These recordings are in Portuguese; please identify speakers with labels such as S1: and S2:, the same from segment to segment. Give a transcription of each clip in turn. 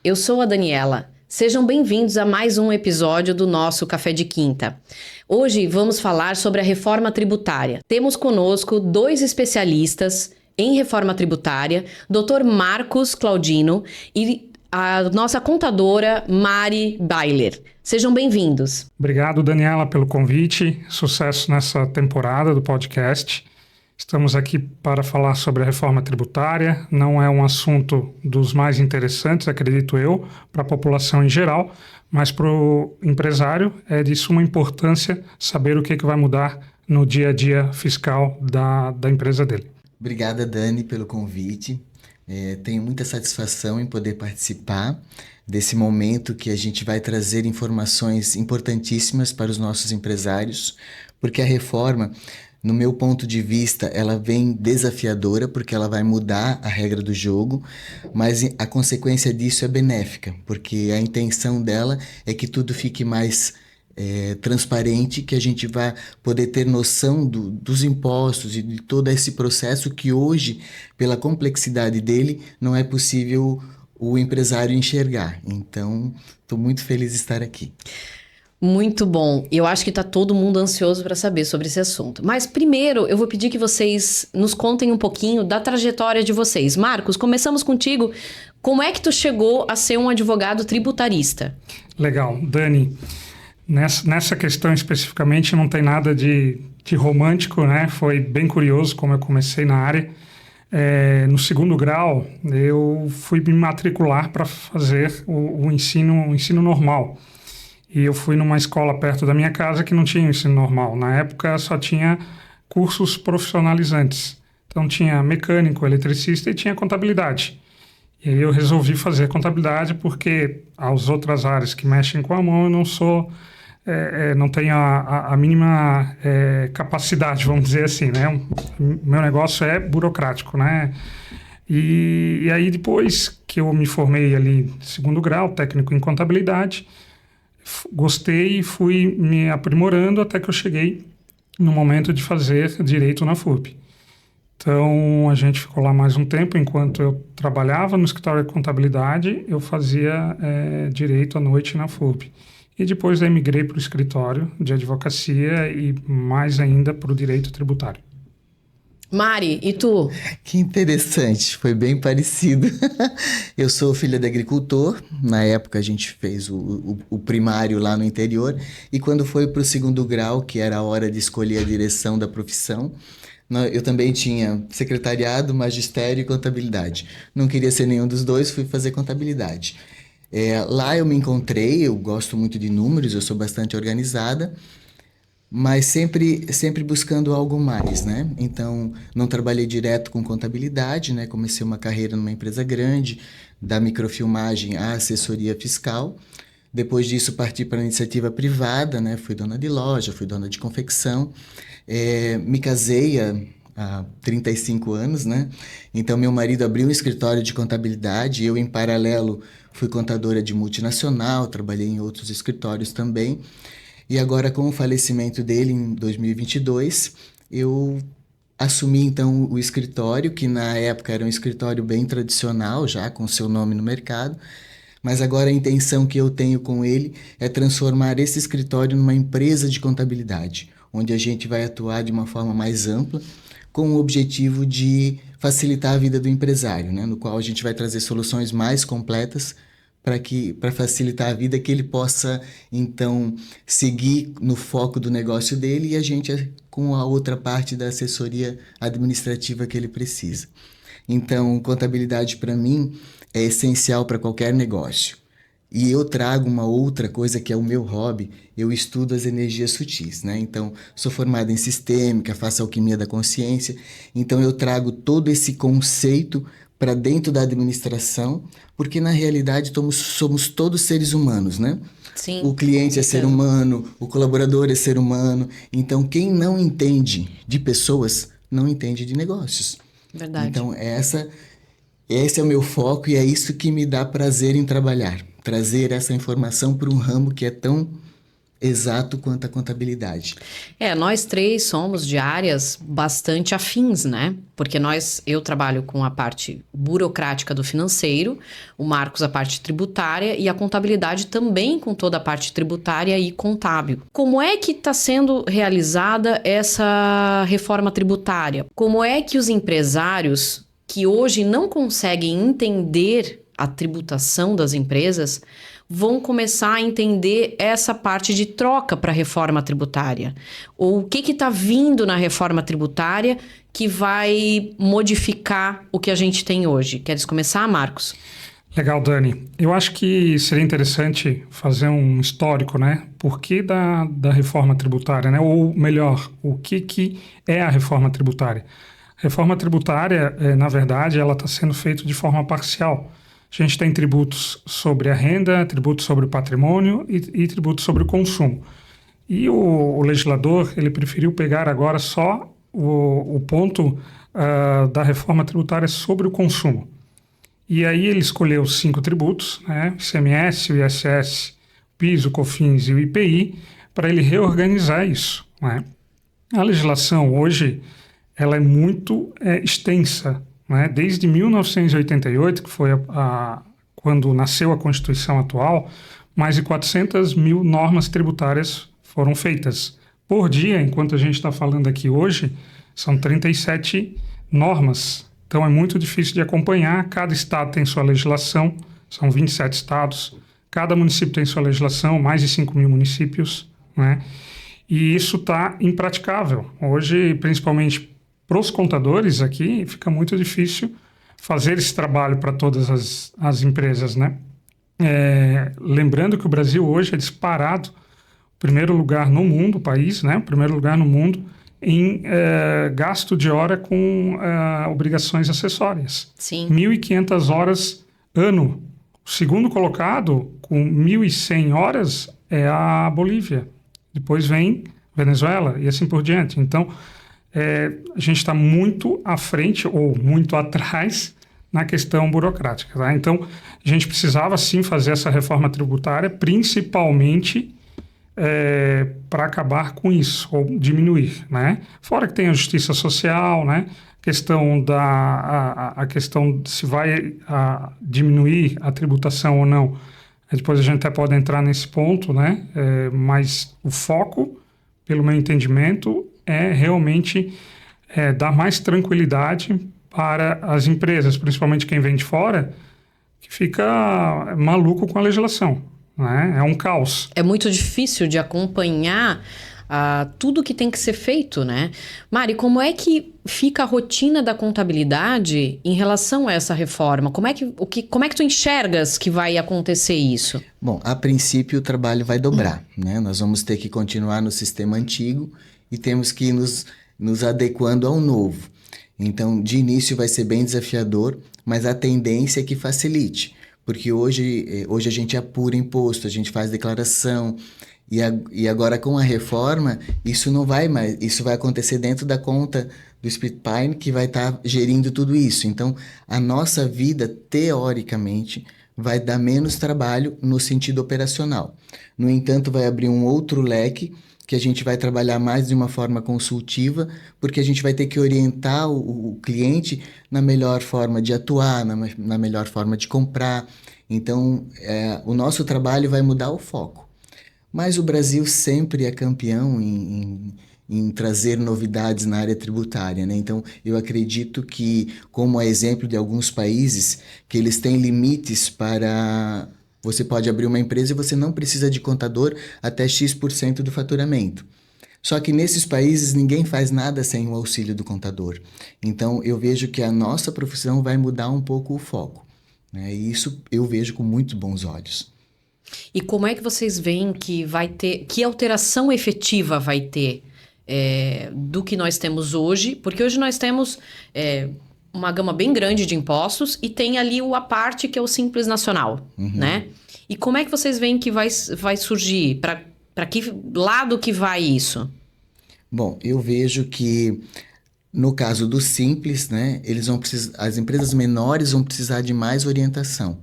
S1: eu sou a Daniela. Sejam bem-vindos a mais um episódio do nosso Café de Quinta. Hoje vamos falar sobre a reforma tributária. Temos conosco dois especialistas em reforma tributária, Dr. Marcos Claudino e a nossa contadora Mari Bailer. Sejam bem-vindos.
S2: Obrigado, Daniela, pelo convite. Sucesso nessa temporada do podcast. Estamos aqui para falar sobre a reforma tributária. Não é um assunto dos mais interessantes, acredito eu, para a população em geral, mas para o empresário é de suma importância saber o que vai mudar no dia a dia fiscal da empresa dele.
S3: Obrigada, Dani, pelo convite. Tenho muita satisfação em poder participar desse momento que a gente vai trazer informações importantíssimas para os nossos empresários, porque a reforma, no meu ponto de vista, ela vem desafiadora, porque ela vai mudar a regra do jogo, mas a consequência disso é benéfica, porque a intenção dela é que tudo fique mais transparente, que a gente vai poder ter noção dos impostos e de todo esse processo que hoje, pela complexidade dele, não é possível o empresário enxergar. Então, estou muito feliz de estar aqui.
S1: Muito bom. Eu acho que está todo mundo ansioso para saber sobre esse assunto. Mas primeiro eu vou pedir que vocês nos contem um pouquinho da trajetória de vocês. Marcos, começamos contigo. Como é que tu chegou a ser um advogado tributarista?
S2: Legal. Dani, nessa questão especificamente não tem nada de romântico, né? Foi bem curioso como eu comecei na área. No segundo grau, eu fui me matricular para fazer o ensino normal. E eu fui numa escola perto da minha casa que não tinha ensino normal. Na época só tinha cursos profissionalizantes. Então tinha mecânico, eletricista e tinha contabilidade. E aí eu resolvi fazer contabilidade porque as outras áreas que mexem com a mão eu não sou... não tenho a mínima capacidade, vamos dizer assim, né? Meu negócio é burocrático, né? E aí depois que eu me formei ali segundo grau, técnico em contabilidade, gostei e fui me aprimorando até que eu cheguei no momento de fazer direito na FURB. Então, a gente ficou lá mais um tempo. Enquanto eu trabalhava no escritório de contabilidade, eu fazia direito à noite na FURB. E depois eu migrei para o escritório de advocacia e mais ainda para o direito tributário.
S1: Mari, e tu?
S3: Que interessante, foi bem parecido. Eu sou filha de agricultor, na época a gente fez o primário lá no interior, e quando foi para o segundo grau, que era a hora de escolher a direção da profissão, eu também tinha secretariado, magistério e contabilidade. Não queria ser nenhum dos dois, fui fazer contabilidade. Lá eu me encontrei, eu gosto muito de números, eu sou bastante organizada, mas sempre buscando algo mais, né? Então, não trabalhei direto com contabilidade, né? Comecei uma carreira numa empresa grande, da microfilmagem à assessoria fiscal. Depois disso, parti para a iniciativa privada, né? Fui dona de loja, fui dona de confecção. Me casei há 35 anos, né? Então, meu marido abriu um escritório de contabilidade, eu, em paralelo, fui contadora de multinacional, trabalhei em outros escritórios também. E agora, com o falecimento dele em 2022, eu assumi então o escritório, que na época era um escritório bem tradicional, já com seu nome no mercado, mas agora a intenção que eu tenho com ele é transformar esse escritório numa empresa de contabilidade, onde a gente vai atuar de uma forma mais ampla, com o objetivo de facilitar a vida do empresário, né? No qual a gente vai trazer soluções mais completas para facilitar a vida, que ele possa, então, seguir no foco do negócio dele e a gente com a outra parte da assessoria administrativa que ele precisa. Então, contabilidade, para mim, é essencial para qualquer negócio. E eu trago uma outra coisa que é o meu hobby, eu estudo as energias sutis, né? Então, sou formado em sistêmica, faço alquimia da consciência, então eu trago todo esse conceito para dentro da administração, porque na realidade somos todos seres humanos, né?
S1: Sim.
S3: O cliente é ser humano, o colaborador é ser humano, então quem não entende de pessoas, não entende de negócios.
S1: Verdade.
S3: Então esse é o meu foco e é isso que me dá prazer em trabalhar, trazer essa informação para um ramo que é tão exato quanto a contabilidade.
S1: Nós três somos de áreas bastante afins, né? Porque eu trabalho com a parte burocrática do financeiro, o Marcos a parte tributária e a contabilidade também com toda a parte tributária e contábil. Como é que está sendo realizada essa reforma tributária? Como é que os empresários que hoje não conseguem entender a tributação das empresas vão começar a entender essa parte de troca para a reforma tributária? Ou o que está vindo na reforma tributária que vai modificar o que a gente tem hoje? Queres começar, Marcos?
S2: Legal, Dani. Eu acho que seria interessante fazer um histórico, né? Por que da reforma tributária, né? Ou melhor, o que é a reforma tributária? A reforma tributária, na verdade, ela está sendo feita de forma parcial. A gente tem tributos sobre a renda, tributos sobre o patrimônio e tributos sobre o consumo. E o legislador, ele preferiu pegar agora só o ponto da reforma tributária sobre o consumo. E aí ele escolheu 5 tributos, né? ICMS, o ISS, o PIS, o COFINS e o IPI, para ele reorganizar isso, né? A legislação hoje ela é muito extensa, né? Desde 1988, que foi quando nasceu a Constituição atual, mais de 400 mil normas tributárias foram feitas. Por dia, enquanto a gente está falando aqui hoje, são 37 normas. Então é muito difícil de acompanhar. Cada estado tem sua legislação, são 27 estados. Cada município tem sua legislação, mais de 5 mil municípios, né? E isso está impraticável. Hoje, principalmente para os contadores aqui, fica muito difícil fazer esse trabalho para todas as empresas, né? Lembrando que o Brasil hoje é disparado o primeiro lugar no mundo, o país, né? O primeiro lugar no mundo em gasto de hora com obrigações acessórias.
S1: Sim.
S2: 1.500 horas ano. O segundo colocado, com 1.100 horas, é a Bolívia. Depois vem Venezuela e assim por diante. Então, a gente está muito à frente ou muito atrás na questão burocrática, tá? Então, a gente precisava sim fazer essa reforma tributária, principalmente para acabar com isso, ou diminuir, né? Fora que tem a justiça social, né? A questão de se vai diminuir a tributação ou não. Depois a gente até pode entrar nesse ponto, né? Mas o foco, pelo meu entendimento, é realmente dar mais tranquilidade para as empresas, principalmente quem vem de fora, que fica maluco com a legislação, né? É um caos.
S1: É muito difícil de acompanhar tudo que tem que ser feito, né? Mari, como é que fica a rotina da contabilidade em relação a essa reforma? Como é que tu enxergas que vai acontecer isso?
S3: Bom, a princípio o trabalho vai dobrar, né? Nós vamos ter que continuar no sistema antigo e temos que ir nos adequando ao novo. Então, de início vai ser bem desafiador, mas a tendência é que facilite, porque hoje a gente apura imposto, a gente faz declaração, e agora com a reforma, isso não vai mais, isso vai acontecer dentro da conta do Split Pine, que vai estar gerindo tudo isso. Então, a nossa vida, teoricamente, vai dar menos trabalho no sentido operacional. No entanto, vai abrir um outro leque que a gente vai trabalhar mais de uma forma consultiva, porque a gente vai ter que orientar o cliente na melhor forma de atuar, na melhor forma de comprar. Então, o nosso trabalho vai mudar o foco. Mas o Brasil sempre é campeão em trazer novidades na área tributária, né? Então, eu acredito que, como é exemplo de alguns países, que eles têm limites para... Você pode abrir uma empresa e você não precisa de contador até X% do faturamento. Só que nesses países ninguém faz nada sem o auxílio do contador. Então, eu vejo que a nossa profissão vai mudar um pouco o foco, né? E isso eu vejo com muito bons olhos.
S1: E como é que vocês veem que vai ter, que alteração efetiva vai ter do que nós temos hoje? Porque hoje nós temos uma gama bem grande de impostos e tem ali a parte que é o Simples Nacional, né? E como é que vocês veem que vai surgir? Para que lado que vai isso?
S3: Bom, eu vejo que no caso do Simples, né, as empresas menores vão precisar de mais orientação.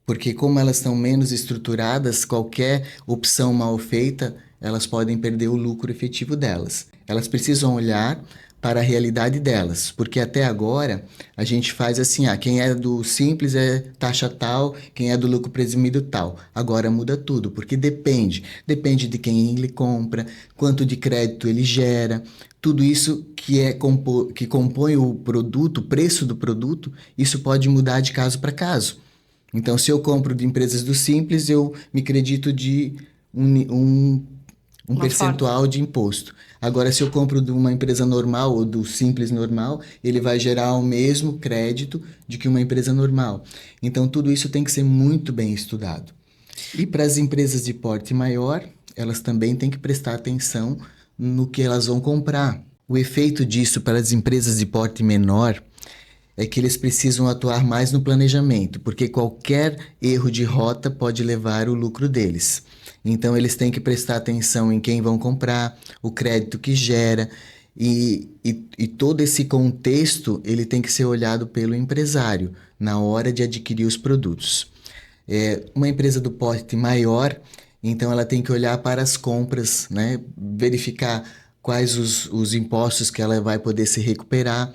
S3: Porque como elas estão menos estruturadas, qualquer opção mal feita, elas podem perder o lucro efetivo delas. Elas precisam olhar para a realidade delas, porque até agora a gente faz assim, quem é do simples é taxa tal, quem é do lucro presumido tal. Agora muda tudo, porque depende de quem ele compra, quanto de crédito ele gera, tudo isso que compõe o produto, o preço do produto, isso pode mudar de caso para caso. Então, se eu compro de empresas do simples, eu me credito de um percentual de imposto. Agora, se eu compro de uma empresa normal ou do simples normal, ele vai gerar o mesmo crédito de que uma empresa normal. Então, tudo isso tem que ser muito bem estudado. E para as empresas de porte maior, elas também têm que prestar atenção no que elas vão comprar. O efeito disso para as empresas de porte menor é que eles precisam atuar mais no planejamento, porque qualquer erro de rota pode levar o lucro deles. Então, eles têm que prestar atenção em quem vão comprar, o crédito que gera, e todo esse contexto ele tem que ser olhado pelo empresário na hora de adquirir os produtos. Uma empresa do porte maior, então ela tem que olhar para as compras, né? Verificar quais os impostos que ela vai poder se recuperar.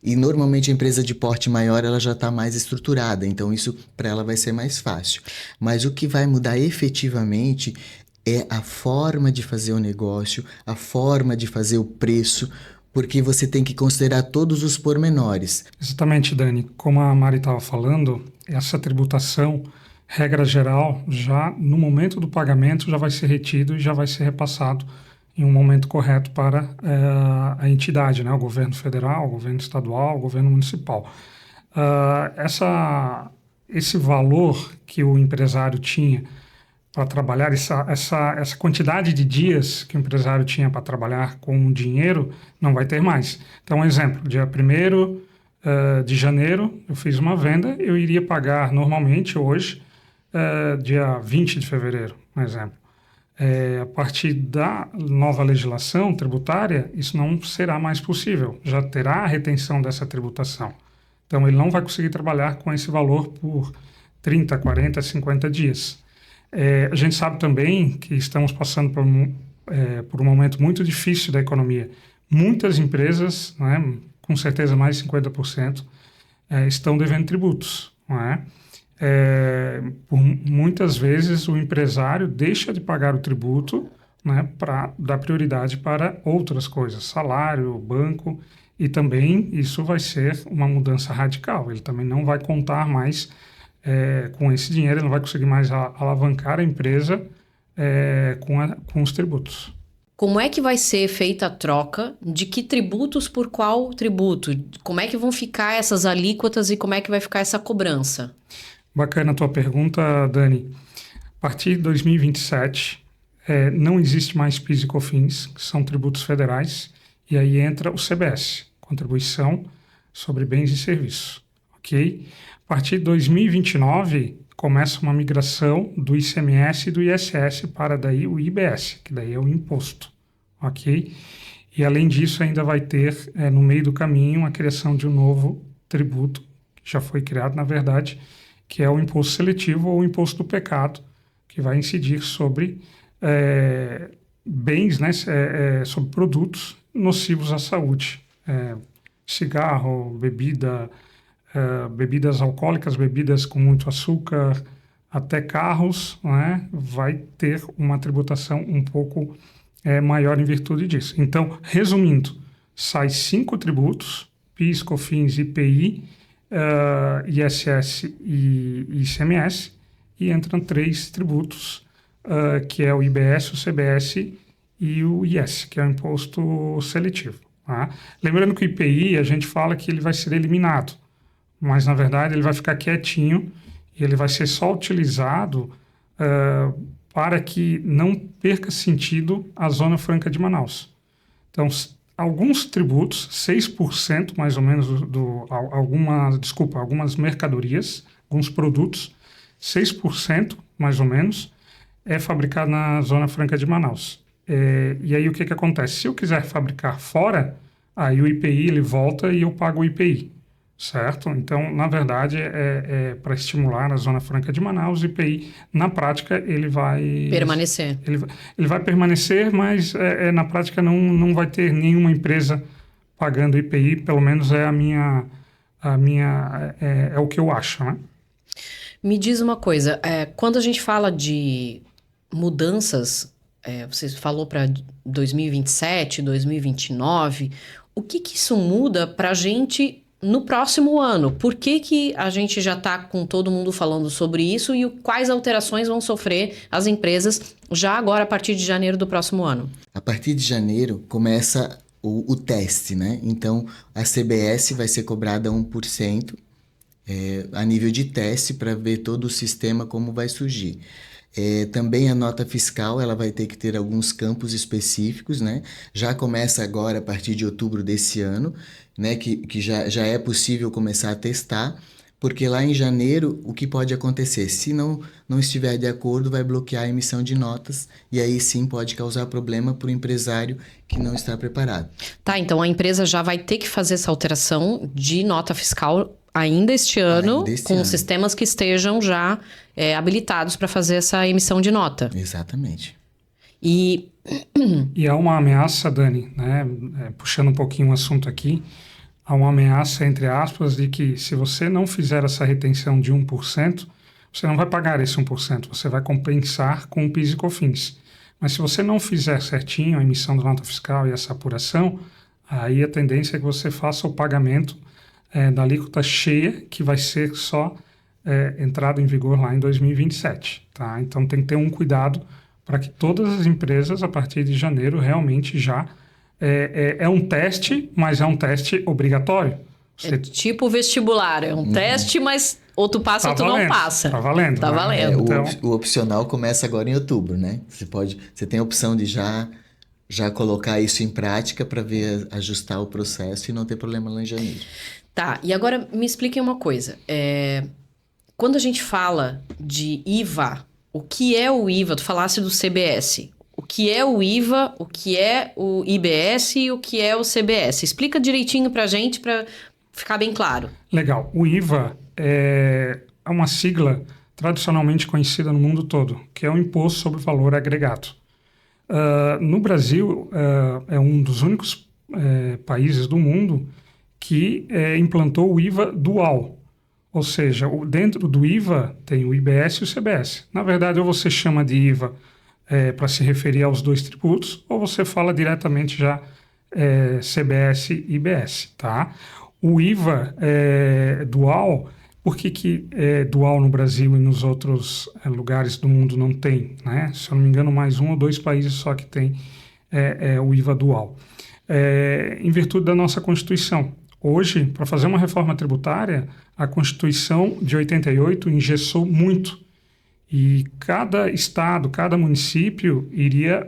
S3: E normalmente a empresa de porte maior ela já está mais estruturada, então isso para ela vai ser mais fácil. Mas o que vai mudar efetivamente é a forma de fazer o negócio, a forma de fazer o preço, porque você tem que considerar todos os pormenores.
S2: Exatamente, Dani. Como a Mari estava falando, essa tributação, regra geral, já no momento do pagamento já vai ser retido e já vai ser repassado em um momento correto para a entidade, né? O governo federal, o governo estadual, o governo municipal. Esse valor que o empresário tinha para trabalhar, essa quantidade de dias que o empresário tinha para trabalhar com o dinheiro, não vai ter mais. Então, um exemplo, dia 1º de janeiro, eu fiz uma venda, eu iria pagar normalmente hoje, dia 20 de fevereiro, um exemplo. A partir da nova legislação tributária, isso não será mais possível, já terá a retenção dessa tributação. Então, ele não vai conseguir trabalhar com esse valor por 30, 40, 50 dias. A gente sabe também que estamos passando por um momento muito difícil da economia. Muitas empresas, né, com certeza mais de 50%, estão devendo tributos, não é? Muitas vezes o empresário deixa de pagar o tributo, né, para dar prioridade para outras coisas, salário, banco, e também isso vai ser uma mudança radical. Ele também não vai contar mais com esse dinheiro, ele não vai conseguir mais alavancar a empresa com os tributos.
S1: Como é que vai ser feita a troca? De que tributos por qual tributo? Como é que vão ficar essas alíquotas e como é que vai ficar essa cobrança?
S2: Bacana a tua pergunta, Dani. A partir de 2027, não existe mais PIS e COFINS, que são tributos federais, e aí entra o CBS, Contribuição sobre Bens e Serviços, ok? A partir de 2029, começa uma migração do ICMS e do ISS para daí o IBS, que daí é o imposto, ok? E além disso, ainda vai ter, no meio do caminho, a criação de um novo tributo, que já foi criado, na verdade, que é o imposto seletivo ou o imposto do pecado, que vai incidir sobre bens, né, sobre produtos nocivos à saúde. Cigarro, bebidas alcoólicas, bebidas com muito açúcar, até carros, né, vai ter uma tributação um pouco maior em virtude disso. Então, resumindo, sai 5 tributos, PIS, COFINS, IPI, ISS e ICMS, e entram 3 tributos, que é o IBS, o CBS e o IS, que é o imposto seletivo. Tá? Lembrando que o IPI, a gente fala que ele vai ser eliminado, mas na verdade ele vai ficar quietinho e ele vai ser só utilizado para que não perca sentido a Zona Franca de Manaus. Então, alguns tributos, 6% mais ou menos, algumas mercadorias, alguns produtos, 6% mais ou menos, é fabricado na Zona Franca de Manaus. E aí o que acontece? Se eu quiser fabricar fora, aí o IPI ele volta e eu pago o IPI. certo? Então, na verdade, é para estimular a Zona Franca de Manaus. O IPI, na prática, ele vai...
S1: Permanecer.
S2: Ele vai permanecer, mas na prática não vai ter nenhuma empresa pagando IPI, pelo menos é o que eu acho, né?
S1: Me diz uma coisa, quando a gente fala de mudanças, você falou para 2027, 2029, o que isso muda para a gente no próximo ano? Por que a gente já está com todo mundo falando sobre isso e quais alterações vão sofrer as empresas já agora a partir de janeiro do próximo ano?
S3: A partir de janeiro começa o teste, né? Então, a CBS vai ser cobrada 1%. A nível de teste para ver todo o sistema como vai surgir. Também a nota fiscal ela vai ter que ter alguns campos específicos, né? Já começa agora a partir de outubro desse ano, né? Que já é possível começar a testar, porque lá em janeiro o que pode acontecer? Se não estiver de acordo, vai bloquear a emissão de notas e aí sim pode causar problema para o empresário que não está preparado.
S1: Tá, então a empresa já vai ter que fazer essa alteração de nota fiscal ainda este ano, com sistemas que estejam já habilitados para fazer essa emissão de nota.
S3: Exatamente.
S2: E há uma ameaça, Dani, né? Puxando um pouquinho o assunto aqui, há uma ameaça, entre aspas, de que se você não fizer essa retenção de 1%, você não vai pagar esse 1%, você vai compensar com o PIS e COFINS. Mas se você não fizer certinho a emissão da nota fiscal e essa apuração, aí a tendência é que você faça o pagamento da alíquota cheia, que vai ser só entrada em vigor lá em 2027. Tá? Então tem que ter um cuidado para que todas as empresas, a partir de janeiro, realmente já... É um teste, mas é um teste obrigatório.
S1: É tipo vestibular, é um teste, mas ou tu passa ou tu não passa.
S2: Tá valendo.
S1: Tá valendo.
S3: Então... O opcional começa agora em outubro, né? Você tem a opção de já colocar isso em prática para ver ajustar o processo e não ter problema lá em janeiro.
S1: Tá, e agora me expliquem uma coisa. Quando a gente fala de IVA, o que é o IVA? Tu falasse do CBS. O que é o IVA, o que é o IBS e o que é o CBS? Explica direitinho pra gente, para ficar bem claro.
S2: Legal. O IVA é uma sigla tradicionalmente conhecida no mundo todo, que é o Imposto sobre o Valor Agregado. No Brasil, é um dos únicos países do mundo que implantou o IVA dual. Ou seja, dentro do IVA tem o IBS e o CBS. Na verdade, ou você chama de IVA para se referir aos dois tributos, ou você fala diretamente já CBS e IBS, tá? O IVA dual, por que é dual no Brasil e nos outros lugares do mundo não tem, né? Se eu não me engano, mais 1 ou 2 países só que tem o IVA dual. Em virtude da nossa Constituição. Hoje, para fazer uma reforma tributária, a Constituição de 88 engessou muito. E cada estado, cada município iria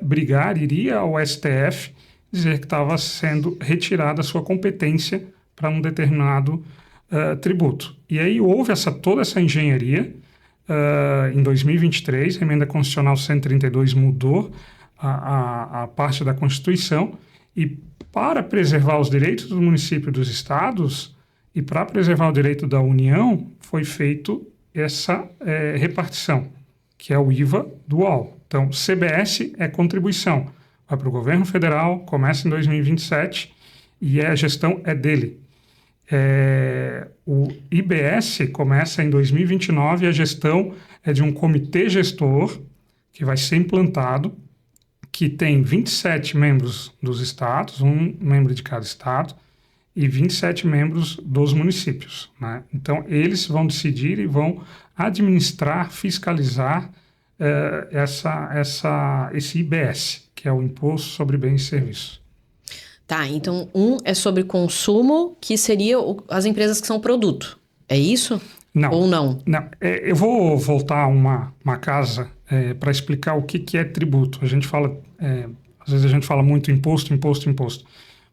S2: ao STF dizer que estava sendo retirada a sua competência para um determinado tributo. E aí houve toda essa engenharia. Em 2023, a Emenda Constitucional 132 mudou a parte da Constituição e para preservar os direitos do município e dos estados e para preservar o direito da União, foi feito essa repartição, que é o IVA dual. Então, CBS é contribuição, vai para o governo federal, começa em 2027 e a gestão é dele. O IBS começa em 2029 e a gestão é de um comitê gestor que vai ser implantado, que tem 27 membros dos estados, um membro de cada estado, e 27 membros dos municípios, né? Então, eles vão decidir e vão administrar, fiscalizar esse IBS, que é o Imposto sobre Bens e Serviços.
S1: Tá, então é sobre consumo, que seria as empresas que são produto. É isso?
S2: Não.
S1: Ou não?
S2: Não. Eu vou voltar a uma casa para explicar o que é tributo. A gente fala, às vezes a gente fala muito imposto.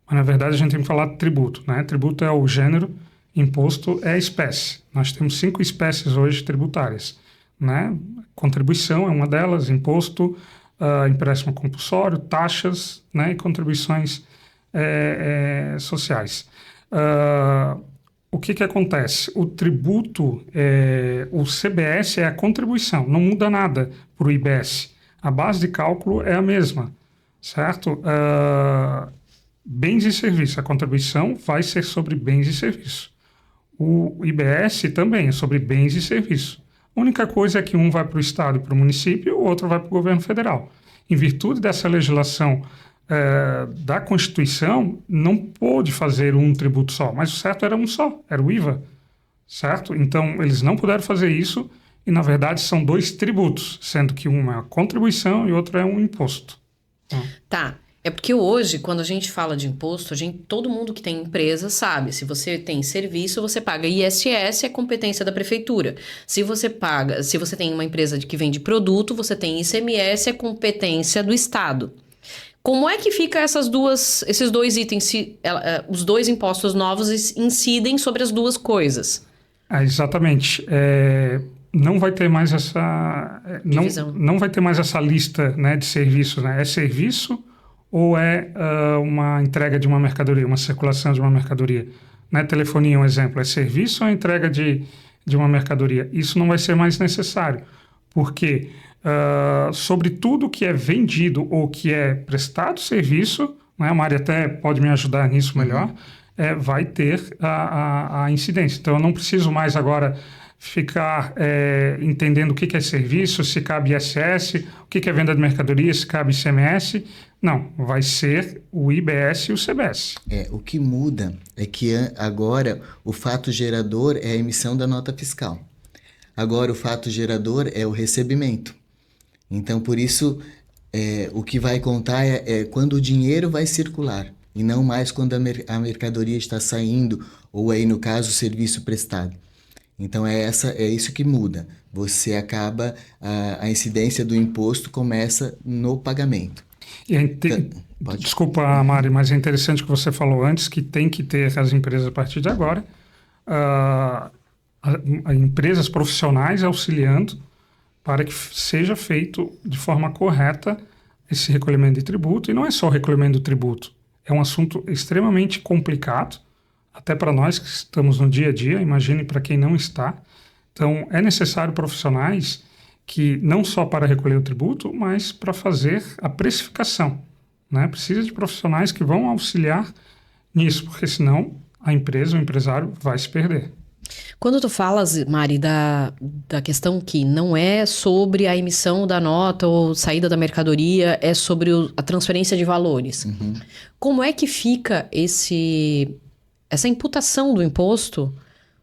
S2: Mas, na verdade, a gente tem que falar tributo, né? Tributo é o gênero, imposto é a espécie. Nós temos 5 espécies hoje tributárias, né? Contribuição é uma delas, imposto, empréstimo compulsório, taxas, né? E contribuições sociais. o que acontece? O tributo, o CBS é a contribuição, não muda nada para o IBS. A base de cálculo é a mesma, certo? Bens e serviços, a contribuição vai ser sobre bens e serviços. O IBS também é sobre bens e serviços. A única coisa é que um vai para o Estado e para o município, o outro vai para o governo federal. Em virtude dessa legislação da Constituição, não pôde fazer um tributo só, mas o certo era um só, era o IVA, certo? Então, eles não puderam fazer isso e, na verdade, são 2 tributos, sendo que um é a contribuição e outro é um imposto.
S1: Tá. É porque hoje, quando a gente fala de imposto, todo mundo que tem empresa sabe. Se você tem serviço, você paga ISS, é competência da prefeitura. Se você tem uma empresa que vende produto, você tem ICMS, é competência do Estado. Como é que fica esses 2 itens, os 2 impostos novos incidem sobre as 2 coisas?
S2: Exatamente. Não vai ter mais essa
S1: divisão.
S2: Não vai ter mais essa lista, né, de serviços, né? É serviço ou é uma entrega de uma mercadoria, uma circulação de uma mercadoria? Né? Telefonia, um exemplo, é serviço ou entrega de uma mercadoria? Isso não vai ser mais necessário, porque sobre tudo que é vendido ou que é prestado serviço, né? A Mari até pode me ajudar nisso melhor, vai ter a incidência. Então, eu não preciso mais agora ficar entendendo o que é serviço, se cabe ISS, o que é venda de mercadoria, se cabe ICMS. Não, vai ser o IBS e o CBS.
S3: O que muda é que agora o fato gerador é a emissão da nota fiscal. Agora o fato gerador é o recebimento. Então, por isso, o que vai contar é quando o dinheiro vai circular e não mais quando a mercadoria está saindo ou aí, no caso, o serviço prestado. Então, é isso que muda. Você acaba, a incidência do imposto começa no pagamento.
S2: Desculpa, Mari, mas é interessante que você falou antes que tem que ter as empresas a partir de agora, empresas profissionais auxiliando para que seja feito de forma correta esse recolhimento de tributo. E não é só o recolhimento do tributo, é um assunto extremamente complicado, até para nós que estamos no dia a dia, imagine para quem não está. Então, é necessário profissionais que não só para recolher o tributo, mas para fazer a precificação, né? Precisa de profissionais que vão auxiliar nisso, porque senão a empresa, o empresário vai se perder.
S1: Quando tu falas, Mari, da questão que não é sobre a emissão da nota ou saída da mercadoria, é sobre a transferência de valores.
S3: Uhum.
S1: Como é que fica essa imputação do imposto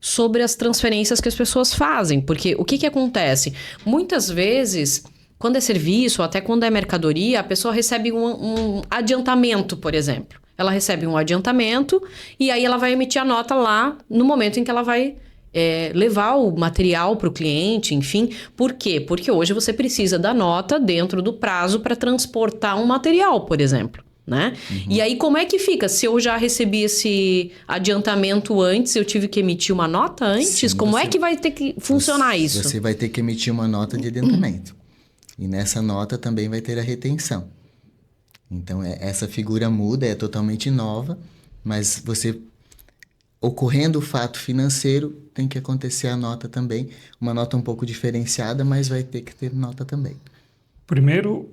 S1: sobre as transferências que as pessoas fazem? Porque o que acontece? Muitas vezes, quando é serviço ou até quando é mercadoria, a pessoa recebe um adiantamento, por exemplo. Ela recebe um adiantamento e aí ela vai emitir a nota lá no momento em que ela vai levar o material para o cliente, enfim. Por quê? Porque hoje você precisa da nota dentro do prazo para transportar um material, por exemplo. Né? Uhum. E aí, como é que fica? Se eu já recebi esse adiantamento antes, eu tive que emitir uma nota antes?
S3: Sim,
S1: como é que vai ter que funcionar isso?
S3: Você vai ter que emitir uma nota de adiantamento. E nessa nota também vai ter a retenção. Então, essa figura muda, é totalmente nova, mas ocorrendo o fato financeiro, tem que acontecer a nota também. Uma nota um pouco diferenciada, mas vai ter que ter nota também.
S2: Primeiro,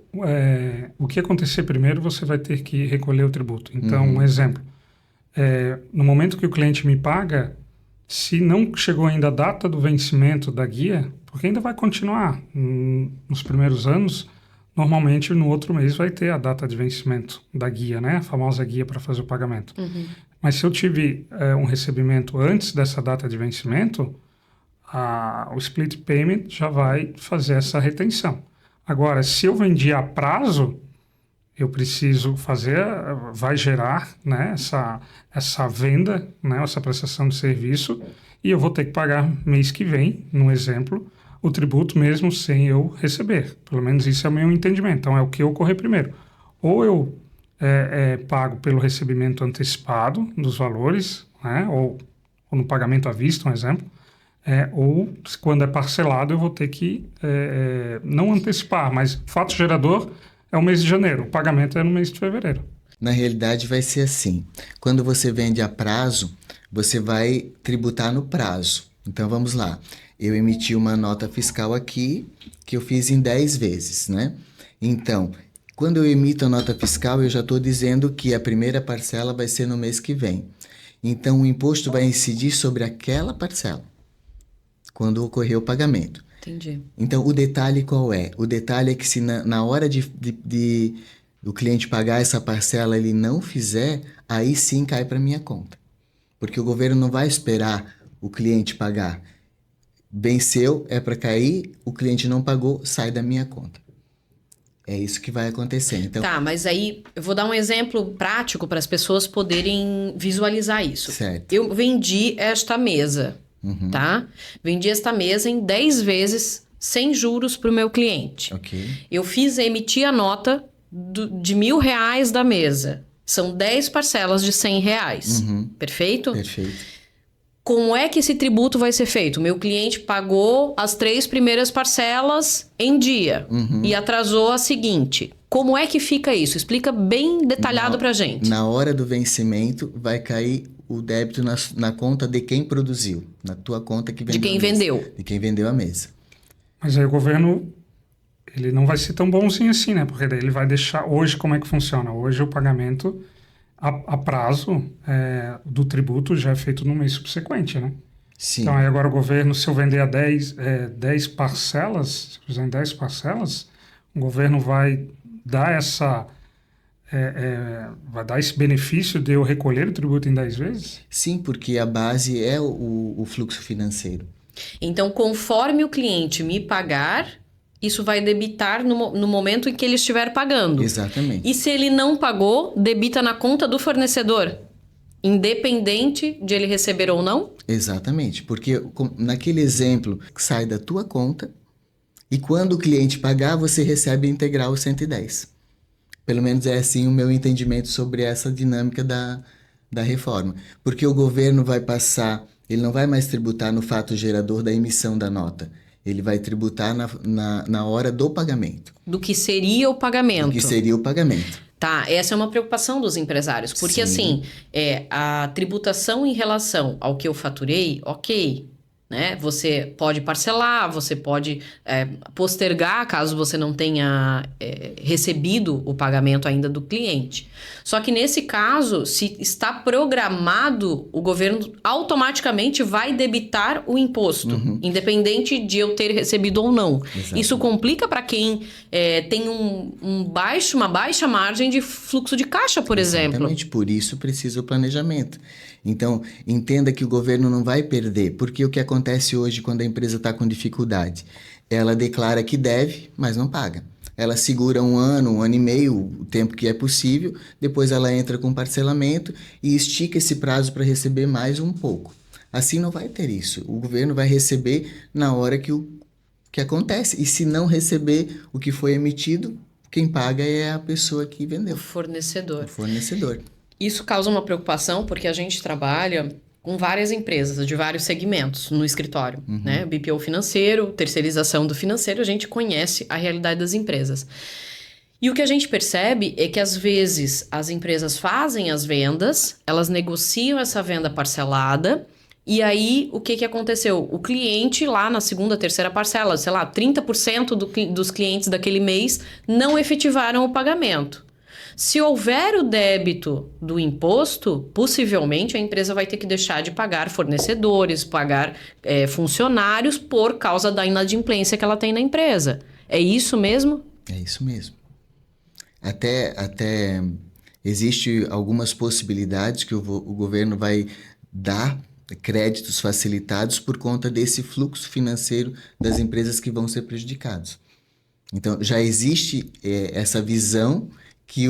S2: o que acontecer primeiro, você vai ter que recolher o tributo. Então, um exemplo. No momento que o cliente me paga, se não chegou ainda a data do vencimento da guia, porque ainda vai continuar nos primeiros anos, normalmente no outro mês vai ter a data de vencimento da guia, né? A famosa guia para fazer o pagamento.
S1: Uhum.
S2: Mas se eu tive um recebimento antes dessa data de vencimento, o split payment já vai fazer essa retenção. Agora, se eu vendi a prazo, eu preciso vai gerar, né, essa venda, né, essa prestação de serviço, e eu vou ter que pagar mês que vem, no exemplo, o tributo mesmo sem eu receber. Pelo menos isso é o meu entendimento. Então, é o que ocorrer primeiro. Ou eu pago pelo recebimento antecipado dos valores, né, ou no pagamento à vista, um exemplo, ou quando é parcelado eu vou ter que não antecipar, mas fato gerador é o mês de janeiro, o pagamento é no mês de fevereiro.
S3: Na realidade, vai ser assim. Quando você vende a prazo, você vai tributar no prazo. Então, vamos lá. Eu emiti uma nota fiscal aqui, que eu fiz em 10 vezes, né? Então, quando eu emito a nota fiscal, eu já estou dizendo que a primeira parcela vai ser no mês que vem. Então, o imposto vai incidir sobre aquela parcela, quando ocorrer o pagamento.
S1: Entendi.
S3: Então, o detalhe qual é? O detalhe é que se na hora de o cliente pagar essa parcela ele não fizer, aí sim cai para minha conta. Porque o governo não vai esperar o cliente pagar. Venceu, é para cair, o cliente não pagou, sai da minha conta. É isso que vai acontecer. Então,
S1: Tá, mas aí eu vou dar um exemplo prático para as pessoas poderem visualizar isso.
S3: certo.
S1: Eu vendi esta mesa, tá? Vendi esta mesa em 10 vezes sem juros para o meu cliente.
S3: Ok.
S1: Eu emiti a nota de R$ 1.000 da mesa. São 10 parcelas de R$ 100. Perfeito?
S3: Perfeito.
S1: Como é que esse tributo vai ser feito? Meu cliente pagou as 3 primeiras parcelas em dia e atrasou a seguinte. Como é que fica isso? Explica bem detalhado pra gente.
S3: Na hora do vencimento, vai cair o débito na conta de quem produziu. Na tua conta que vendeu.
S1: De quem
S3: a mesa.
S1: vendeu.
S3: De quem vendeu a mesa.
S2: Mas aí o governo, ele não vai ser tão bonzinho assim, né? Porque daí ele vai deixar... Hoje, como é que funciona? Hoje o pagamento a prazo do tributo já é feito no mês subsequente, né?
S3: Sim.
S2: Então aí agora o governo, se eu vender a 10 parcelas, se eu fizer em 10 parcelas, o governo vai dar vai dar esse benefício de eu recolher o tributo em 10 vezes?
S3: Sim, porque a base é o fluxo financeiro.
S1: Então, conforme o cliente me pagar, isso vai debitar no momento em que ele estiver pagando.
S3: Exatamente.
S1: E se ele não pagou, debita na conta do fornecedor, independente de ele receber ou não?
S3: Exatamente, porque naquele exemplo sai da tua conta e quando o cliente pagar, você recebe integral os 110. Pelo menos é assim o meu entendimento sobre essa dinâmica da reforma. Porque o governo vai passar, ele não vai mais tributar no fato gerador da emissão da nota. Ele vai tributar na hora do pagamento.
S1: Do que seria o pagamento.
S3: Do que seria o pagamento.
S1: Tá, essa é uma preocupação dos empresários. Porque,
S3: Sim.
S1: assim, a tributação em relação ao que eu faturei, ok, né? Você pode parcelar, você pode postergar caso você não tenha recebido o pagamento ainda do cliente. Só que nesse caso, se está programado, o governo automaticamente vai debitar o imposto, independente de eu ter recebido ou não.
S3: Exato.
S1: Isso complica para quem tem uma baixa margem de fluxo de caixa, por exemplo.
S3: Exatamente, por isso precisa o planejamento. Então, entenda que o governo não vai perder, porque o que acontece hoje quando a empresa está com dificuldade? Ela declara que deve, mas não paga. Ela segura um ano e meio, o tempo que é possível, depois ela entra com parcelamento e estica esse prazo para receber mais um pouco. Assim não vai ter isso. O governo vai receber na hora que acontece. E se não receber o que foi emitido, quem paga é a pessoa que vendeu.
S1: O fornecedor.
S3: O fornecedor.
S1: Isso causa uma preocupação porque a gente trabalha com várias empresas de vários segmentos no escritório, né? BPO financeiro, terceirização do financeiro, a gente conhece a realidade das empresas. E o que a gente percebe é que às vezes as empresas fazem as vendas, elas negociam essa venda parcelada e aí o que aconteceu? O cliente lá na segunda, terceira parcela, sei lá, 30% dos clientes daquele mês não efetivaram o pagamento. Se houver o débito do imposto, possivelmente a empresa vai ter que deixar de pagar fornecedores, pagar funcionários por causa da inadimplência que ela tem na empresa. É isso mesmo?
S3: É isso mesmo. Até existe algumas possibilidades que o governo vai dar créditos facilitados por conta desse fluxo financeiro das empresas que vão ser prejudicados. Então, já existe essa visão que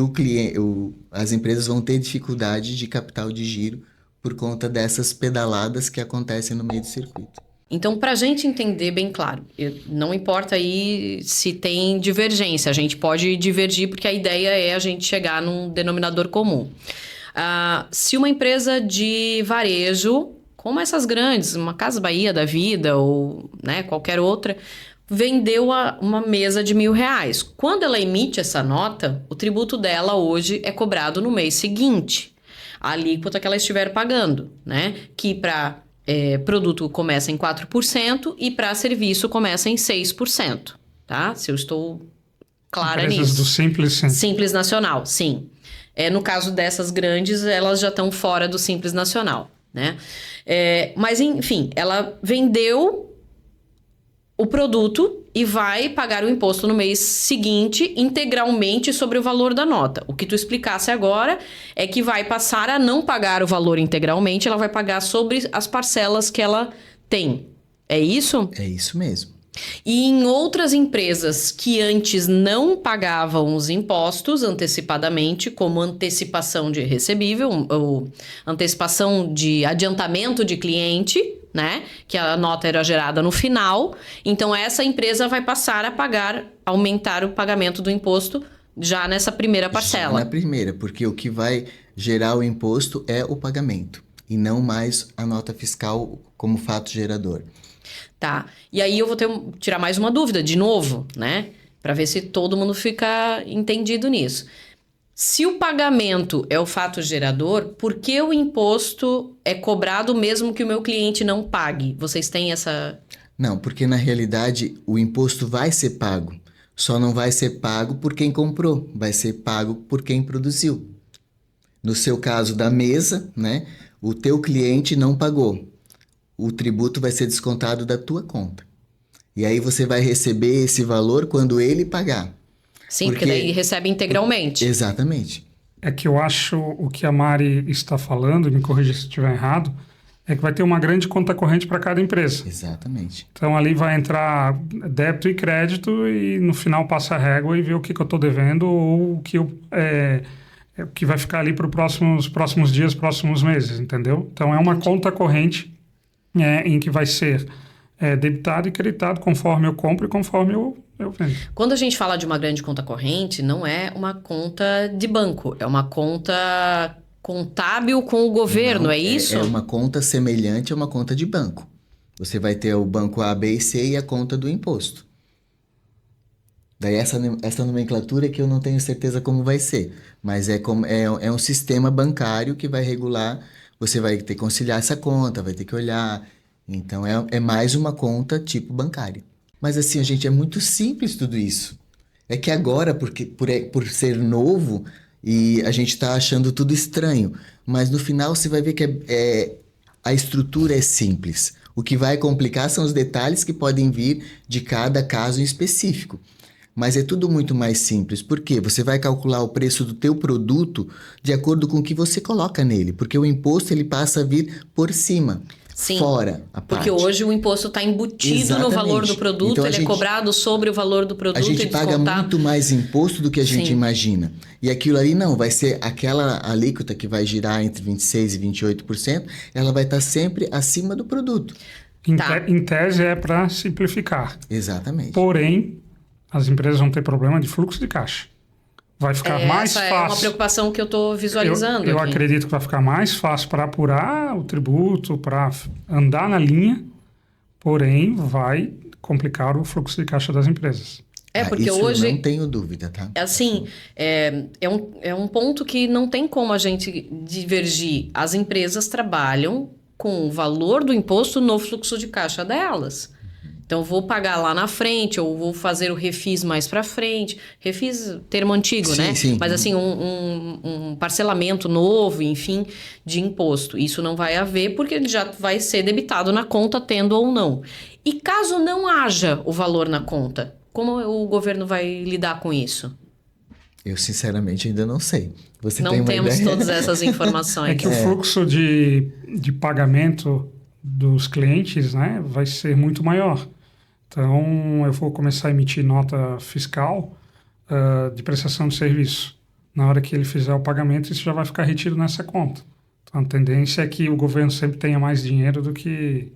S3: as empresas vão ter dificuldade de capital de giro por conta dessas pedaladas que acontecem no meio do circuito.
S1: Então, para a gente entender bem claro, não importa aí se tem divergência, a gente pode divergir porque a ideia é a gente chegar num denominador comum. Se uma empresa de varejo, como essas grandes, uma Casa Bahia da vida ou qualquer outra, vendeu uma mesa de R$1.000. Quando ela emite essa nota, o tributo dela hoje é cobrado no mês seguinte. A alíquota que ela estiver pagando, né? Que para produto começa em 4% e para serviço começa em 6%, tá? Se eu estou clara
S2: Empresas
S1: nisso.
S2: do Simples, sim.
S1: Simples Nacional, sim. No caso dessas grandes, elas já estão fora do Simples Nacional, né? Mas, enfim, ela vendeu o produto e vai pagar o imposto no mês seguinte integralmente sobre o valor da nota. O que tu explicasse agora é que vai passar a não pagar o valor integralmente, ela vai pagar sobre as parcelas que ela tem. É isso?
S3: É isso mesmo.
S1: E em outras empresas que antes não pagavam os impostos antecipadamente, como antecipação de recebível, ou antecipação de adiantamento de cliente, né? Que a nota era gerada no final. Então, essa empresa vai passar a aumentar o pagamento do imposto já nessa primeira parcela.
S3: Já na primeira, porque o que vai gerar o imposto é o pagamento, e não mais a nota fiscal como fato gerador.
S1: Tá. E aí eu vou tirar mais uma dúvida, de novo, né? Para ver se todo mundo fica entendido nisso. Se o pagamento é o fato gerador, por que o imposto é cobrado mesmo que o meu cliente não pague? Vocês têm essa...
S3: Não, porque na realidade o imposto vai ser pago. Só não vai ser pago por quem comprou, vai ser pago por quem produziu. No seu caso da mesa, né? O teu cliente não pagou. O tributo vai ser descontado da tua conta. E aí você vai receber esse valor quando ele pagar.
S1: Sim, porque daí recebe integralmente.
S3: Exatamente.
S2: É que eu acho o que a Mari está falando, me corrija se estiver errado, é que vai ter uma grande conta corrente para cada empresa.
S3: Exatamente.
S2: Então ali vai entrar débito e crédito e no final passa a régua e vê o que eu estou devendo ou o que o que vai ficar ali para os próximos dias, próximos meses, entendeu? Então é uma conta corrente em que vai ser debitado e creditado conforme eu compro e conforme eu vendo.
S1: Quando a gente fala de uma grande conta corrente, não é uma conta de banco, é uma conta contábil com o governo,
S3: Não,
S1: é isso?
S3: É uma conta semelhante a uma conta de banco. Você vai ter o banco A, B e C e a conta do imposto. Daí essa nomenclatura que eu não tenho certeza como vai ser, mas é um sistema bancário que vai regular, você vai ter que conciliar essa conta, vai ter que olhar, então é mais uma conta tipo bancária. Mas assim, gente, é muito simples tudo isso. É que agora, por ser novo, e a gente está achando tudo estranho, mas no final você vai ver que a estrutura é simples. O que vai complicar são os detalhes que podem vir de cada caso em específico. Mas é tudo muito mais simples, porque você vai calcular o preço do teu produto de acordo com o que você coloca nele, porque o imposto ele passa a vir por cima,
S1: Sim,
S3: fora a parte.
S1: porque hoje o imposto está embutido
S3: Exatamente.
S1: no valor do produto,
S3: Então,
S1: é cobrado sobre o valor do produto
S3: a gente
S1: e
S3: paga
S1: descontado.
S3: muito mais imposto do que a gente
S1: Sim.
S3: imagina. E aquilo ali não, vai ser aquela alíquota que vai girar entre 26% e 28%, ela vai estar sempre acima do produto.
S2: Em tese é para simplificar.
S3: Exatamente.
S2: Porém, as empresas vão ter problema de fluxo de caixa. Vai ficar mais
S1: essa
S2: fácil.
S1: é uma preocupação que eu estou visualizando.
S2: Eu
S1: aqui.
S2: acredito que vai ficar mais fácil para apurar o tributo, para andar na linha, porém vai complicar o fluxo de caixa das empresas.
S1: Porque
S3: isso
S1: hoje...
S3: eu não tenho dúvida, tá?
S1: Assim, é um ponto que não tem como a gente divergir. As empresas trabalham com o valor do imposto no fluxo de caixa delas. Então, eu vou pagar lá na frente, ou vou fazer o refis mais para frente. Refis, termo antigo,
S3: Sim,
S1: né?
S3: sim.
S1: Mas assim, um parcelamento novo, enfim, de imposto. Isso não vai haver, porque ele já vai ser debitado na conta, tendo ou não. E caso não haja o valor na conta, como o governo vai lidar com isso?
S3: Eu, sinceramente, ainda não sei. Você
S1: Não
S3: tem uma
S1: temos
S3: ideia?
S1: todas essas informações.
S2: É que o fluxo de pagamento dos clientes, né, vai ser muito maior. Então, eu vou começar a emitir nota fiscal de prestação de serviço. Na hora que ele fizer o pagamento, isso já vai ficar retido nessa conta. Então, a tendência é que o governo sempre tenha mais dinheiro do que...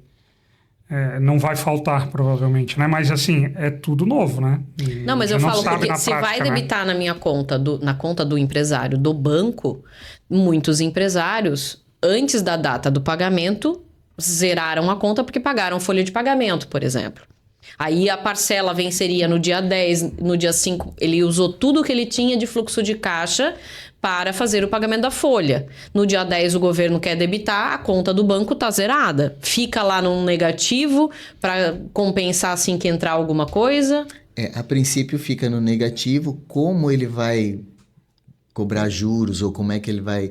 S2: não vai faltar, provavelmente, né? Mas, assim, é tudo novo, né?
S1: Não, mas eu falo porque se vai debitar na minha conta, na conta do empresário do banco, muitos empresários, antes da data do pagamento, zeraram a conta porque pagaram folha de pagamento, por exemplo. Aí a parcela venceria no dia 10, no dia 5, ele usou tudo que ele tinha de fluxo de caixa para fazer o pagamento da folha. No dia 10 o governo quer debitar, a conta do banco está zerada. Fica lá num negativo para compensar assim que entrar alguma coisa.
S3: A princípio fica no negativo. Como ele vai cobrar juros ou como é que ele vai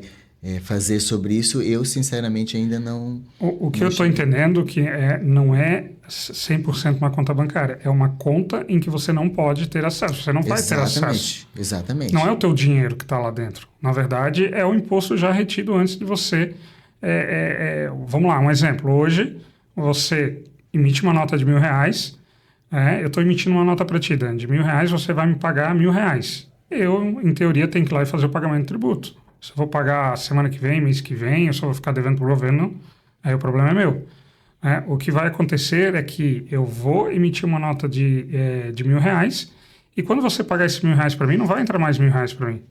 S3: fazer sobre isso, eu sinceramente ainda não...
S2: O que eu estou entendendo que não é 100% uma conta bancária, é uma conta em que você não pode ter acesso, você não vai ter acesso.
S3: Exatamente.
S2: Não é o teu dinheiro que está lá dentro. Na verdade, é o imposto já retido antes de você... Vamos lá, um exemplo. Hoje, você emite uma nota de R$1.000, eu estou emitindo uma nota para ti, Dani, de R$1.000, você vai me pagar R$1.000. Eu, em teoria, tenho que ir lá e fazer o pagamento de tributo. Se eu vou pagar semana que vem, mês que vem, eu só vou ficar devendo para o governo, aí o problema é meu. O que vai acontecer é que eu vou emitir uma nota de R$1.000 e quando você pagar esses R$1.000 para mim, não vai entrar mais R$1.000 para mim.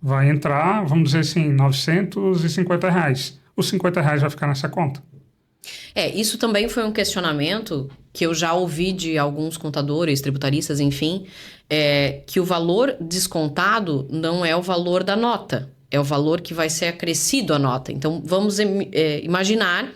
S2: Vai entrar, vamos dizer assim, R$950. Os R$50 vai ficar nessa conta.
S1: Isso também foi um questionamento que eu já ouvi de alguns contadores, tributaristas, enfim, que o valor descontado não é o valor da nota, é o valor que vai ser acrescido à nota. Então, vamos imaginar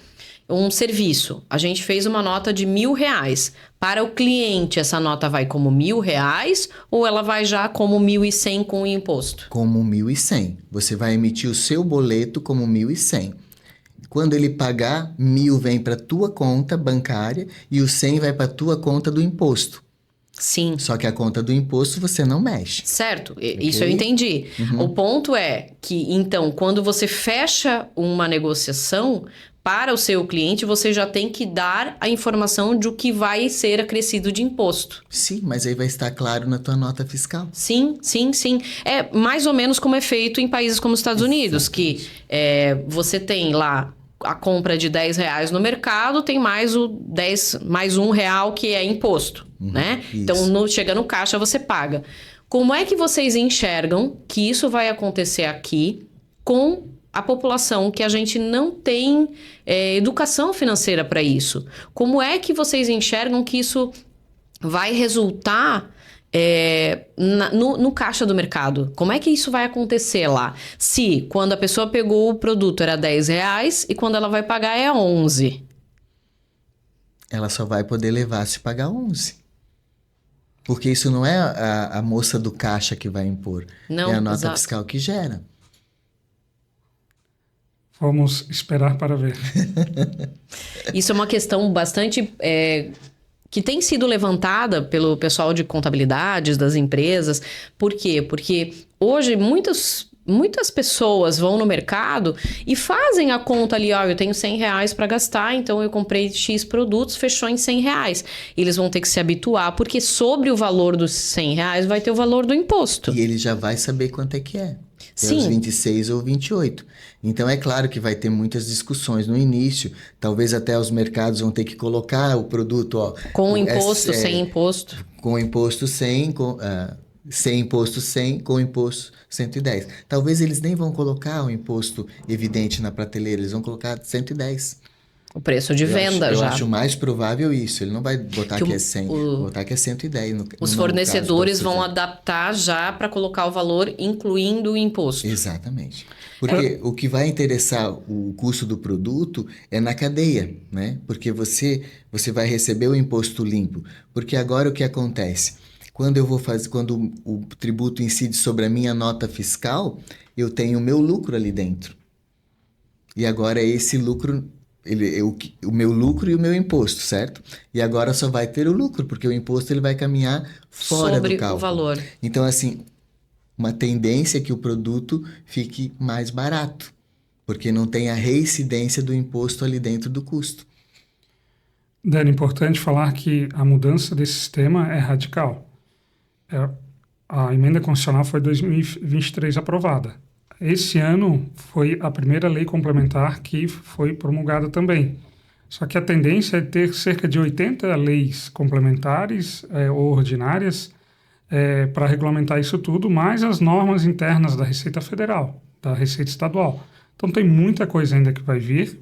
S1: um serviço. A gente fez uma nota de R$1.000. Para o cliente, essa nota vai como R$1.000 ou ela vai já como 1.100 com o imposto?
S3: Como 1.100. Você vai emitir o seu boleto como 1.100. Quando ele pagar, 1.000 vem para a tua conta bancária e o 100 vai para a tua conta do imposto.
S1: Sim.
S3: Só que a conta do imposto você não mexe.
S1: Certo, isso eu entendi. O ponto é que, então, quando você fecha uma negociação para o seu cliente, você já tem que dar a informação de o que vai ser acrescido de imposto.
S3: Sim, mas aí vai estar claro na tua nota fiscal.
S1: Sim. É mais ou menos como é feito em países como os Estados Unidos, que você tem lá a compra de R$10 no mercado, tem mais mais R$1 que é imposto, né?
S3: Isso.
S1: Então, chega no caixa, você paga. Como é que vocês enxergam que isso vai acontecer aqui com a população, que a gente não tem educação financeira para isso? Como é que vocês enxergam que isso vai resultar no caixa do mercado? Como é que isso vai acontecer lá? Se quando a pessoa pegou o produto era R$10 e quando ela vai pagar é 11.
S3: Ela só vai poder levar se pagar 11. Porque isso não é a moça do caixa que vai impor.
S1: Não,
S3: é a nota
S1: exato.
S3: fiscal que gera.
S2: Vamos esperar para ver.
S1: Isso é uma questão bastante... que tem sido levantada pelo pessoal de contabilidades das empresas. Por quê? Porque hoje muitas pessoas vão no mercado e fazem a conta ali, eu tenho R$100 para gastar, então eu comprei X produtos, fechou em R$100. Eles vão ter que se habituar, porque sobre o valor dos R$100 vai ter o valor do imposto.
S3: E ele já vai saber quanto é que é. É
S1: Sim.
S3: os 26 ou 28. Então, é claro que vai ter muitas discussões no início. Talvez até os mercados vão ter que colocar o produto...
S1: Com o imposto, sem imposto.
S3: Com imposto 100, sem imposto 100, com imposto 110. Talvez eles nem vão colocar o imposto evidente na prateleira, eles vão colocar 110.
S1: O preço de venda já.
S3: Eu acho mais provável isso. Ele não vai botar que é 100, vai botar que é 110.
S1: Os fornecedores vão adaptar já para colocar o valor, incluindo o imposto.
S3: Exatamente. Porque o que vai interessar o custo do produto é na cadeia, né? Porque você vai receber o imposto limpo. Porque agora o que acontece? Quando o tributo incide sobre a minha nota fiscal, eu tenho o meu lucro ali dentro. E agora esse lucro... o meu lucro e o meu imposto, certo? E agora só vai ter o lucro, porque o imposto ele vai caminhar fora do cálculo.
S1: Sobre o valor.
S3: Então, assim, uma tendência é que o produto fique mais barato, porque não tem a reincidência do imposto ali dentro do custo.
S2: Dani, é importante falar que a mudança desse sistema é radical. A emenda constitucional foi em 2023 aprovada. Esse ano foi a primeira lei complementar que foi promulgada também. Só que a tendência é ter cerca de 80 leis complementares ou ordinárias para regulamentar isso tudo, mais as normas internas da Receita Federal, da Receita Estadual. Então tem muita coisa ainda que vai vir.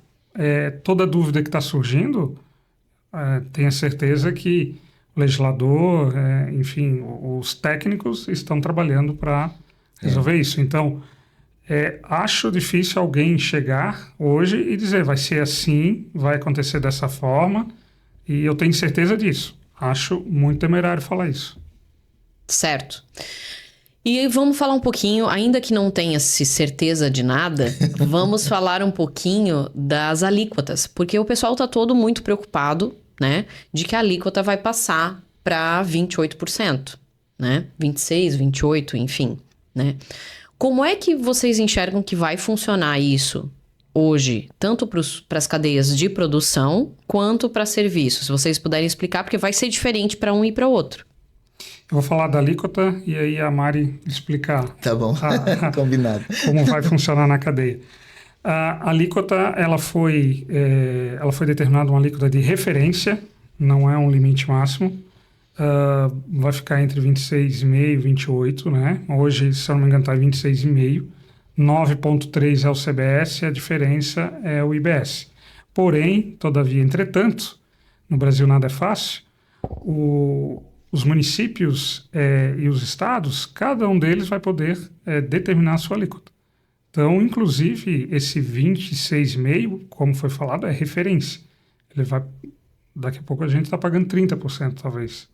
S2: Toda dúvida que está surgindo, tenha certeza que o legislador, enfim, os técnicos estão trabalhando para resolver isso. Então, acho difícil alguém chegar hoje e dizer vai ser assim, vai acontecer dessa forma, e eu tenho certeza disso. Acho muito temerário falar isso.
S1: Certo. E vamos falar um pouquinho, ainda que não tenha-se certeza de nada, vamos falar um pouquinho das alíquotas, porque o pessoal está todo muito preocupado, né, de que a alíquota vai passar para 28%, né, 26, 28, enfim, né. Como é que vocês enxergam que vai funcionar isso hoje, tanto para as cadeias de produção quanto para serviços? Se vocês puderem explicar, porque vai ser diferente para um e para outro.
S2: Eu vou falar da alíquota e aí a Mari explicar.
S3: Tá bom, combinado.
S2: Como vai funcionar na cadeia. A alíquota, ela foi determinada uma alíquota de referência, não é um limite máximo. Vai ficar entre 26,5 e 28, né? Hoje, se eu não me engano, está em 26,5. 9,3 é o CBS, a diferença é o IBS. Porém, todavia, entretanto, no Brasil nada é fácil, os municípios e os estados, cada um deles vai poder determinar a sua alíquota. Então, inclusive, esse 26,5, como foi falado, é referência. Daqui a pouco a gente está pagando 30%, talvez.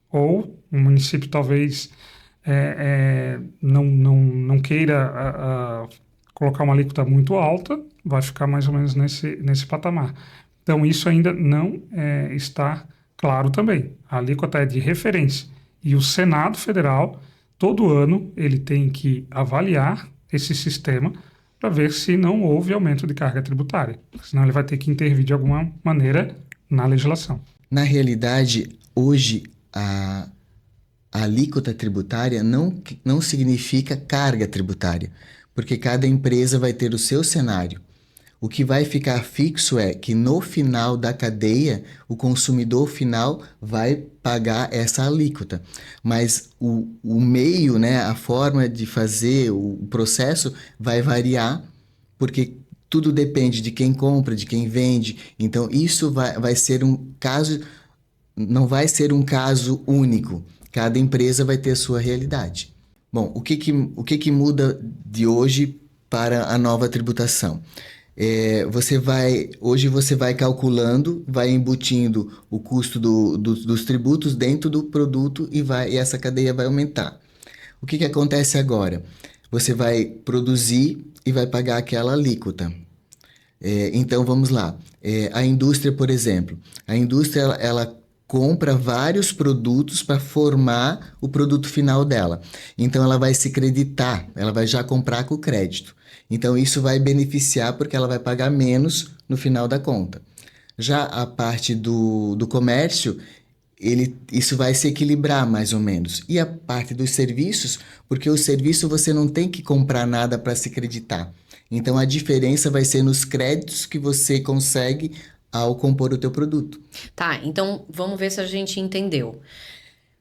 S2: Ou o município talvez não queira colocar uma alíquota muito alta, vai ficar mais ou menos nesse patamar. Então, isso ainda não está claro também. A alíquota é de referência. E o Senado Federal, todo ano, ele tem que avaliar esse sistema para ver se não houve aumento de carga tributária. Senão ele vai ter que intervir de alguma maneira na legislação.
S3: Na realidade, hoje, a alíquota tributária não significa carga tributária, porque cada empresa vai ter o seu cenário. O que vai ficar fixo é que no final da cadeia, o consumidor final vai pagar essa alíquota. Mas o meio, né, a forma de fazer, o processo vai variar, porque tudo depende de quem compra, de quem vende. Então, isso vai ser um caso, não vai ser um caso único. Cada empresa vai ter a sua realidade. Bom, o que muda de hoje para a nova tributação? Hoje você vai calculando, vai embutindo o custo dos tributos dentro do produto e essa cadeia vai aumentar. O que acontece agora? Você vai produzir e vai pagar aquela alíquota. Então, vamos lá. A indústria, por exemplo, ela compra vários produtos para formar o produto final dela. Então, ela vai se creditar, ela vai já comprar com crédito. Então, isso vai beneficiar porque ela vai pagar menos no final da conta. Já a parte do comércio, isso vai se equilibrar mais ou menos. E a parte dos serviços, porque o serviço você não tem que comprar nada para se creditar. Então, a diferença vai ser nos créditos que você consegue ao compor o teu produto.
S1: Tá, então vamos ver se a gente entendeu.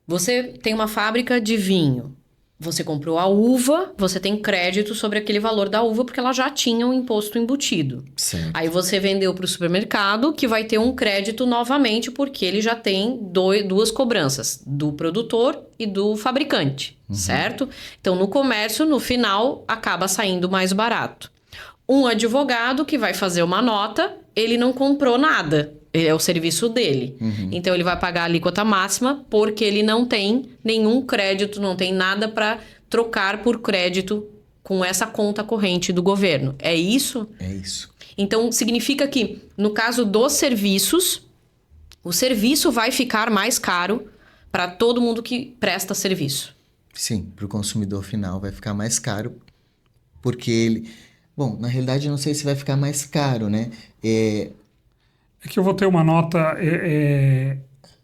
S1: Você tem uma fábrica de vinho. Você comprou a uva, você tem crédito sobre aquele valor da uva porque ela já tinha um imposto embutido.
S3: Certo.
S1: Aí você vendeu para o supermercado que vai ter um crédito novamente porque ele já tem duas cobranças, do produtor e do fabricante, certo? Então no comércio, no final, acaba saindo mais barato. Um advogado que vai fazer uma nota, ele não comprou nada. É o serviço dele. Então, ele vai pagar a alíquota máxima porque ele não tem nenhum crédito, não tem nada para trocar por crédito com essa conta corrente do governo. É isso?
S3: É isso.
S1: Então, significa que, no caso dos serviços, o serviço vai ficar mais caro para todo mundo que presta serviço.
S3: Sim, para o consumidor final vai ficar mais caro porque ele... Bom, na realidade, eu não sei se vai ficar mais caro, né?
S2: É que eu vou ter uma nota...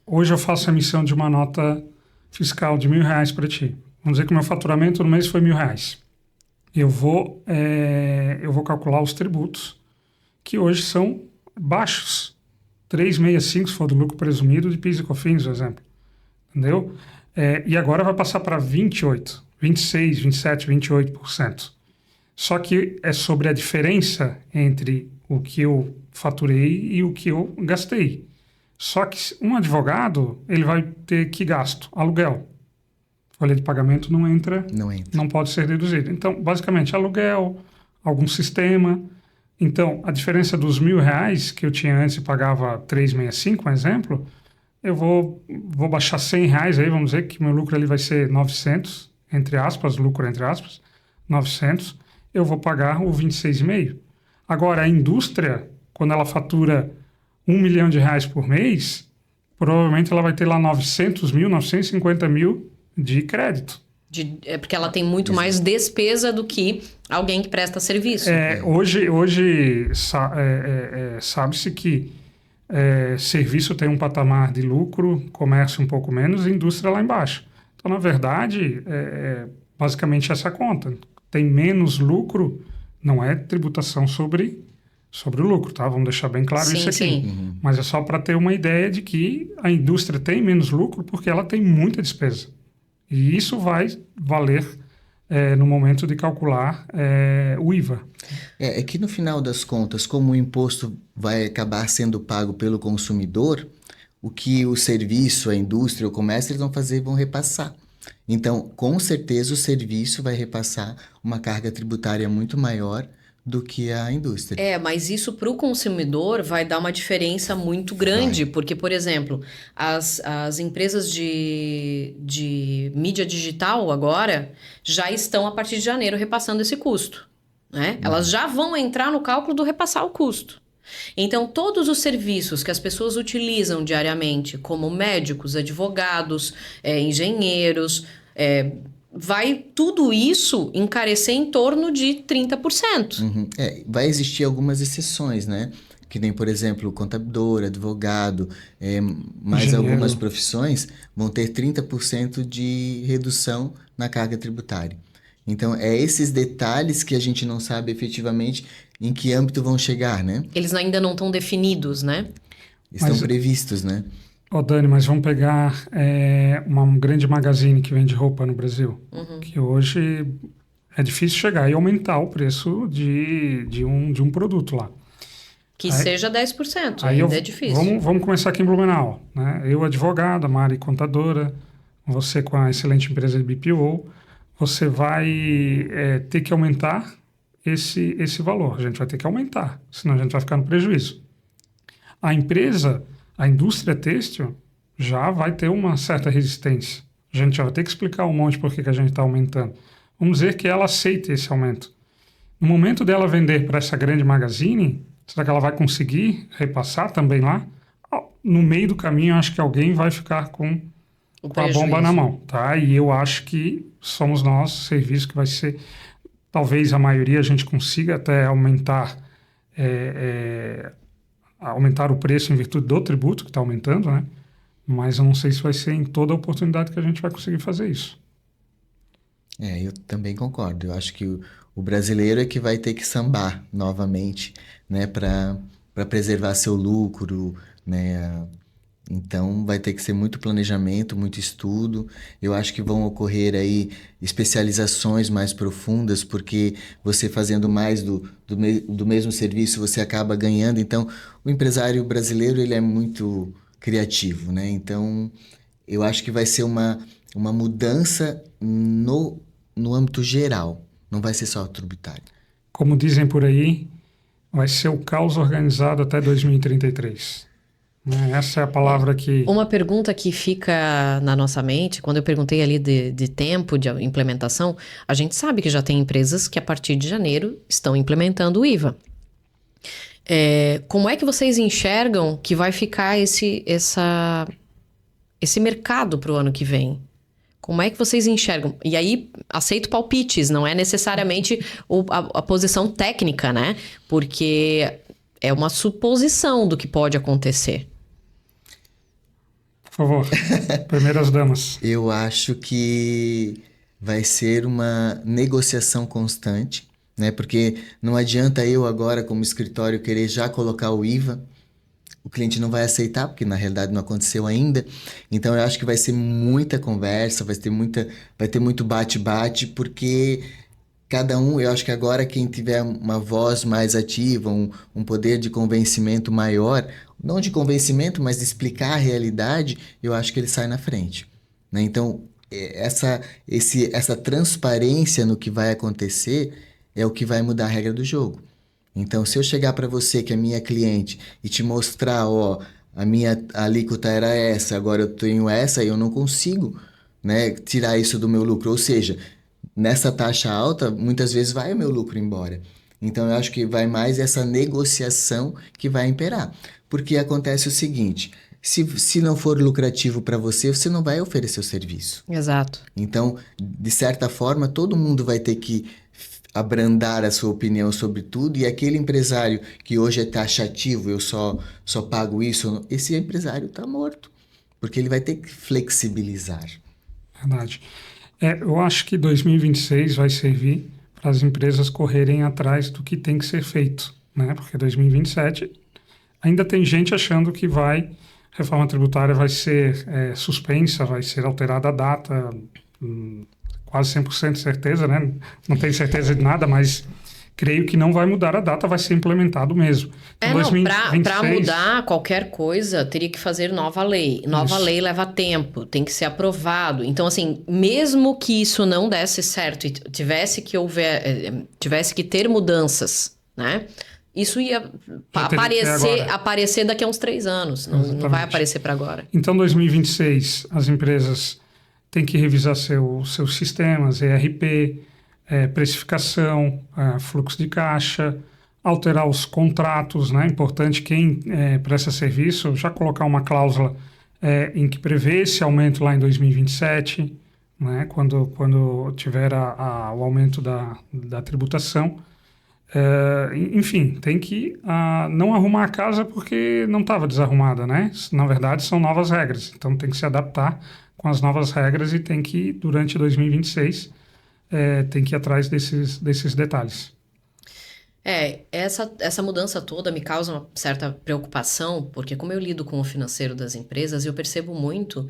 S2: Hoje eu faço a emissão de uma nota fiscal de R$1.000 para ti. Vamos dizer que o meu faturamento no mês foi R$1.000. Eu vou calcular os tributos, que hoje são baixos. 3,65 se for do lucro presumido de PIS e COFINS, por exemplo. Entendeu? E agora vai passar para 28%, 26%, 27%, 28%. Só que é sobre a diferença entre o que eu faturei e o que eu gastei. Só que um advogado, ele vai ter que gasto? Aluguel. Folha de pagamento não entra, não pode ser deduzido. Então, basicamente, aluguel, algum sistema. Então, a diferença dos R$1.000 que eu tinha antes e pagava 365, um exemplo, eu vou baixar R$100 aí, vamos dizer que meu lucro ali vai ser 900, entre aspas, lucro entre aspas, 900, eu vou pagar o 26,5. Agora, a indústria, quando ela fatura R$1 milhão por mês, provavelmente ela vai ter lá 900 mil, 950 mil de crédito.
S1: É porque ela tem muito mais despesa do que alguém que presta serviço.
S2: Hoje sabe-se que serviço tem um patamar de lucro, comércio um pouco menos e indústria lá embaixo. Então, na verdade, basicamente essa conta. Tem menos lucro, não é tributação sobre o lucro, tá? Vamos deixar bem claro isso aqui.
S1: Sim.
S2: Uhum. Mas é só para ter uma ideia de que a indústria tem menos lucro porque ela tem muita despesa. E isso vai valer no momento de calcular o IVA.
S3: É que no final das contas, como o imposto vai acabar sendo pago pelo consumidor, o que o serviço, a indústria, o comércio, eles vão fazer, vão repassar. Então, com certeza, o serviço vai repassar uma carga tributária muito maior do que a indústria.
S1: Mas isso para o consumidor vai dar uma diferença muito grande, porque, por exemplo, as empresas de mídia digital agora já estão, a partir de janeiro, repassando esse custo, né? Elas já vão entrar no cálculo do repassar o custo. Então, todos os serviços que as pessoas utilizam diariamente, como médicos, advogados, engenheiros, vai tudo isso encarecer em torno de 30%.
S3: Uhum. Vai existir algumas exceções, né? Que nem, por exemplo, contador, advogado, mais
S2: Engenheiro.
S3: Algumas profissões vão ter 30% de redução na carga tributária. Então, esses detalhes que a gente não sabe efetivamente em que âmbito vão chegar, né?
S1: Eles ainda não estão definidos, né?
S3: Estão previstos, né?
S2: Dani, mas vamos pegar uma grande magazine que vende roupa no Brasil, que hoje é difícil chegar e aumentar o preço de um produto lá.
S1: Que seja 10%,
S2: aí
S1: ainda é difícil.
S2: Vamos começar aqui em Blumenau, né? Eu, advogado, a Mari, contadora, você com a excelente empresa de BPO, você vai ter que aumentar esse valor. A gente vai ter que aumentar, senão a gente vai ficar no prejuízo. A indústria têxtil já vai ter uma certa resistência. A gente já vai ter que explicar um monte por que a gente está aumentando. Vamos dizer que ela aceite esse aumento. No momento dela vender para essa grande magazine, será que ela vai conseguir repassar também lá? No meio do caminho, eu acho que alguém vai ficar com a bomba na mão, tá? E eu acho que somos nós, serviço que vai ser... Talvez a maioria a gente consiga até aumentar o preço em virtude do tributo que está aumentando, né? Mas eu não sei se vai ser em toda a oportunidade que a gente vai conseguir fazer isso.
S3: Eu também concordo. Eu acho que o brasileiro é que vai ter que sambar novamente, né? Para preservar seu lucro, né? Então, vai ter que ser muito planejamento, muito estudo. Eu acho que vão ocorrer aí especializações mais profundas, porque você fazendo mais do mesmo serviço, você acaba ganhando. Então, o empresário brasileiro, ele é muito criativo, né? Então, eu acho que vai ser uma mudança no âmbito geral. Não vai ser só tributário.
S2: Como dizem por aí, vai ser o caos organizado até 2033. Essa é a palavra que...
S1: Uma pergunta que fica na nossa mente, quando eu perguntei ali de tempo de implementação, a gente sabe que já tem empresas que a partir de janeiro estão implementando o IVA. Como é que vocês enxergam que vai ficar esse mercado para o ano que vem? Como é que vocês enxergam? E aí, aceito palpites, não é necessariamente a posição técnica, né? Porque é uma suposição do que pode acontecer.
S2: Por favor, primeiras damas.
S3: Eu acho que vai ser uma negociação constante, né? Porque não adianta eu agora, como escritório, querer já colocar o IVA. O cliente não vai aceitar, porque na realidade não aconteceu ainda. Então eu acho que vai ser muita conversa, vai ter muito bate-bate, porque cada um, eu acho que agora quem tiver uma voz mais ativa, um poder de convencimento maior, não de convencimento, mas de explicar a realidade, eu acho que ele sai na frente, né? Então, essa transparência no que vai acontecer é o que vai mudar a regra do jogo. Então, se eu chegar para você, que é minha cliente, e te mostrar, ó, a minha alíquota era essa, agora eu tenho essa, e eu não consigo, né, tirar isso do meu lucro. Ou seja, nessa taxa alta, muitas vezes vai o meu lucro embora. Então, eu acho que vai mais essa negociação que vai imperar. Porque acontece o seguinte, se não for lucrativo para você, você não vai oferecer o serviço.
S1: Exato.
S3: Então, de certa forma, todo mundo vai ter que abrandar a sua opinião sobre tudo, e aquele empresário que hoje é taxativo, eu só pago isso, esse empresário está morto, porque ele vai ter que flexibilizar.
S2: Verdade. Eu acho que 2026 vai servir para as empresas correrem atrás do que tem que ser feito, né? Porque 2027 ainda tem gente achando que reforma tributária vai ser suspensa, vai ser alterada a data, quase 100% de certeza, né? Não tenho certeza de nada, mas creio que não vai mudar a data, vai ser implementado mesmo. Então,
S1: para mudar qualquer coisa, teria que fazer nova lei. Nova lei leva tempo, tem que ser aprovado. Então, assim, mesmo que isso não desse certo e tivesse que ter mudanças, né? Isso ia aparecer daqui a uns 3 anos. Não vai aparecer para agora.
S2: Então, 2026, as empresas têm que revisar seus sistemas, ERP, precificação, fluxo de caixa, alterar os contratos, né? Importante quem presta serviço, já colocar uma cláusula em que prevê esse aumento lá em 2027, né? Quando tiver o aumento da tributação. Enfim, tem que não arrumar a casa porque não estava desarrumada, né? Na verdade, são novas regras, então tem que se adaptar com as novas regras e tem que, durante 2026, tem que ir atrás desses detalhes.
S1: Essa mudança toda me causa uma certa preocupação, porque como eu lido com o financeiro das empresas, eu percebo muito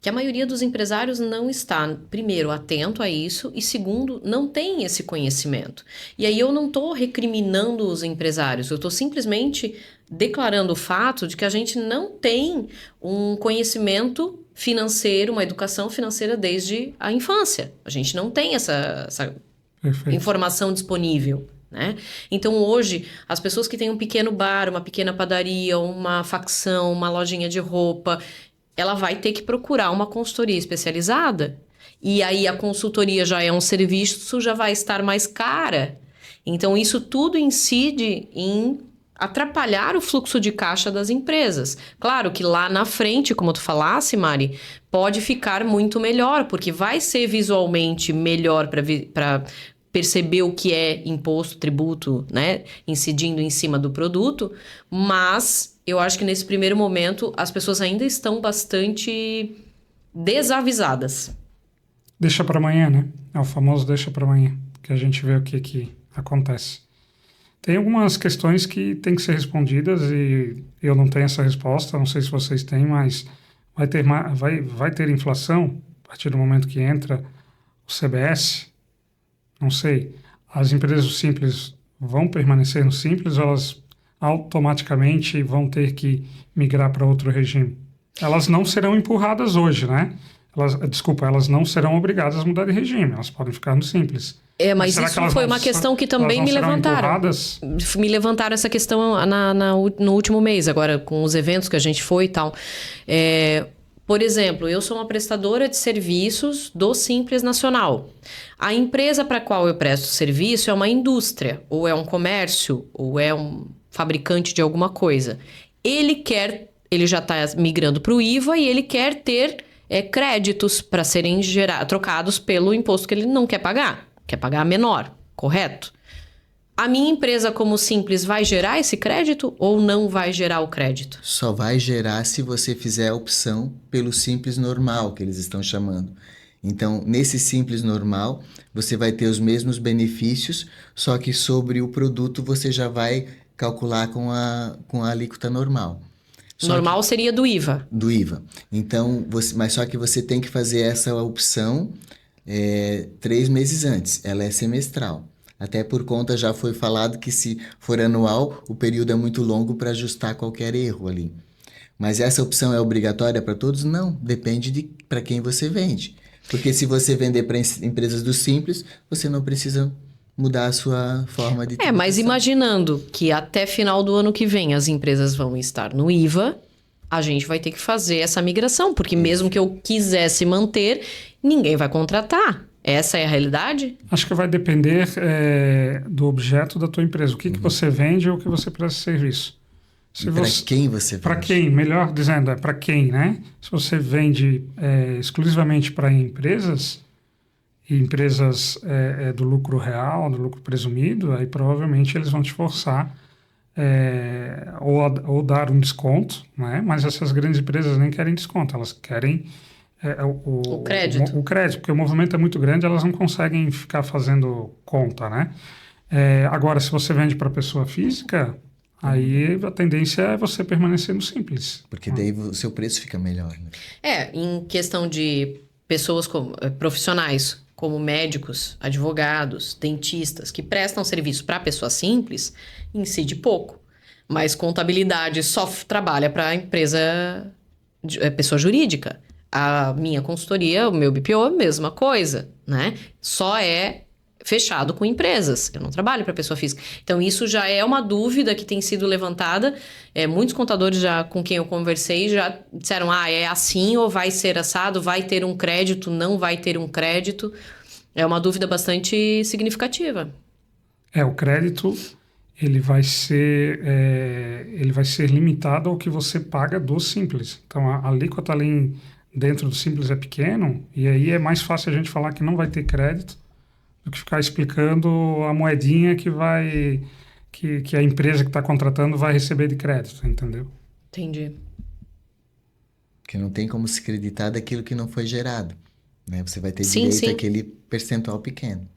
S1: que a maioria dos empresários não está, primeiro, atento a isso e, segundo, não tem esse conhecimento. E aí eu não estou recriminando os empresários, eu estou simplesmente declarando o fato de que a gente não tem um conhecimento financeiro, uma educação financeira desde a infância. A gente não tem essa informação disponível, né? Então hoje, as pessoas que têm um pequeno bar, uma pequena padaria, uma facção, uma lojinha de roupa, ela vai ter que procurar uma consultoria especializada. E aí a consultoria já é um serviço, já vai estar mais cara. Então isso tudo incide em atrapalhar o fluxo de caixa das empresas. Claro que lá na frente, como tu falasse, Mari, pode ficar muito melhor, porque vai ser visualmente melhor para perceber o que é imposto, tributo, né, incidindo em cima do produto, mas eu acho que nesse primeiro momento as pessoas ainda estão bastante desavisadas.
S2: Deixa para amanhã, né? É o famoso deixa para amanhã, que a gente vê o que acontece. Tem algumas questões que têm que ser respondidas e eu não tenho essa resposta, não sei se vocês têm, mas vai ter inflação a partir do momento que entra o CBS. Não sei, as empresas simples vão permanecer no simples ou elas automaticamente vão ter que migrar para outro regime? Elas não serão empurradas hoje, né? Elas não serão obrigadas a mudar de regime, elas podem ficar no simples.
S1: Mas isso foi uma questão que também me levantaram. Me levantaram essa questão no último mês, agora com os eventos que a gente foi e tal. Por exemplo, eu sou uma prestadora de serviços do Simples Nacional. A empresa para a qual eu presto serviço é uma indústria, ou é um comércio, ou é um fabricante de alguma coisa. Ele já está migrando para o IVA e ele quer ter créditos para serem trocados pelo imposto que ele não quer pagar menor, correto? A minha empresa, como Simples, vai gerar esse crédito ou não vai gerar o crédito?
S3: Só vai gerar se você fizer a opção pelo Simples Normal, que eles estão chamando. Então, nesse Simples Normal, você vai ter os mesmos benefícios, só que sobre o produto você já vai calcular com a alíquota normal.
S1: Normal seria do IVA.
S3: Do IVA. Então, mas só que você tem que fazer essa opção 3 meses antes, ela é semestral. Até por conta, já foi falado que se for anual, o período é muito longo para ajustar qualquer erro ali. Mas essa opção é obrigatória para todos? Não, depende de para quem você vende. Porque se você vender para empresas do Simples, você não precisa mudar a sua forma de
S1: Mas
S3: tributação.
S1: imaginando que até final do ano que vem as empresas vão estar no IVA, a gente vai ter que fazer essa migração, porque mesmo que eu quisesse manter, ninguém vai contratar. Essa é a realidade?
S2: Acho que vai depender do objeto da tua empresa. O que você vende ou o que você presta serviço.
S3: Para quem você vende?
S2: Para quem, melhor dizendo, para quem, né? Se você vende exclusivamente para empresas, e empresas do lucro real, do lucro presumido, aí provavelmente eles vão te forçar ou dar um desconto, né? Mas essas grandes empresas nem querem desconto, elas querem
S1: o crédito.
S2: O crédito, porque o movimento é muito grande, elas não conseguem ficar fazendo conta, né? Agora, se você vende para pessoa física, aí a tendência é você permanecer no Simples.
S3: Porque daí o seu preço fica melhor, né?
S1: Em questão de pessoas profissionais, como médicos, advogados, dentistas, que prestam serviço para pessoa simples, incide pouco. Mas contabilidade só trabalha para a empresa, pessoa jurídica. A minha consultoria, o meu BPO, mesma coisa, né? Só é fechado com empresas. Eu não trabalho para pessoa física. Então, isso já é uma dúvida que tem sido levantada. Muitos contadores já com quem eu conversei já disseram, é assim ou vai ser assado, vai ter um crédito, não vai ter um crédito. É uma dúvida bastante significativa.
S2: O crédito, ele vai ser limitado ao que você paga do Simples. Então, a alíquota ali dentro do Simples é pequeno, e aí é mais fácil a gente falar que não vai ter crédito do que ficar explicando a moedinha que a empresa que está contratando vai receber de crédito, entendeu?
S1: Entendi.
S3: Porque não tem como se creditar daquilo que não foi gerado, né? Você vai ter direito àquele percentual pequeno.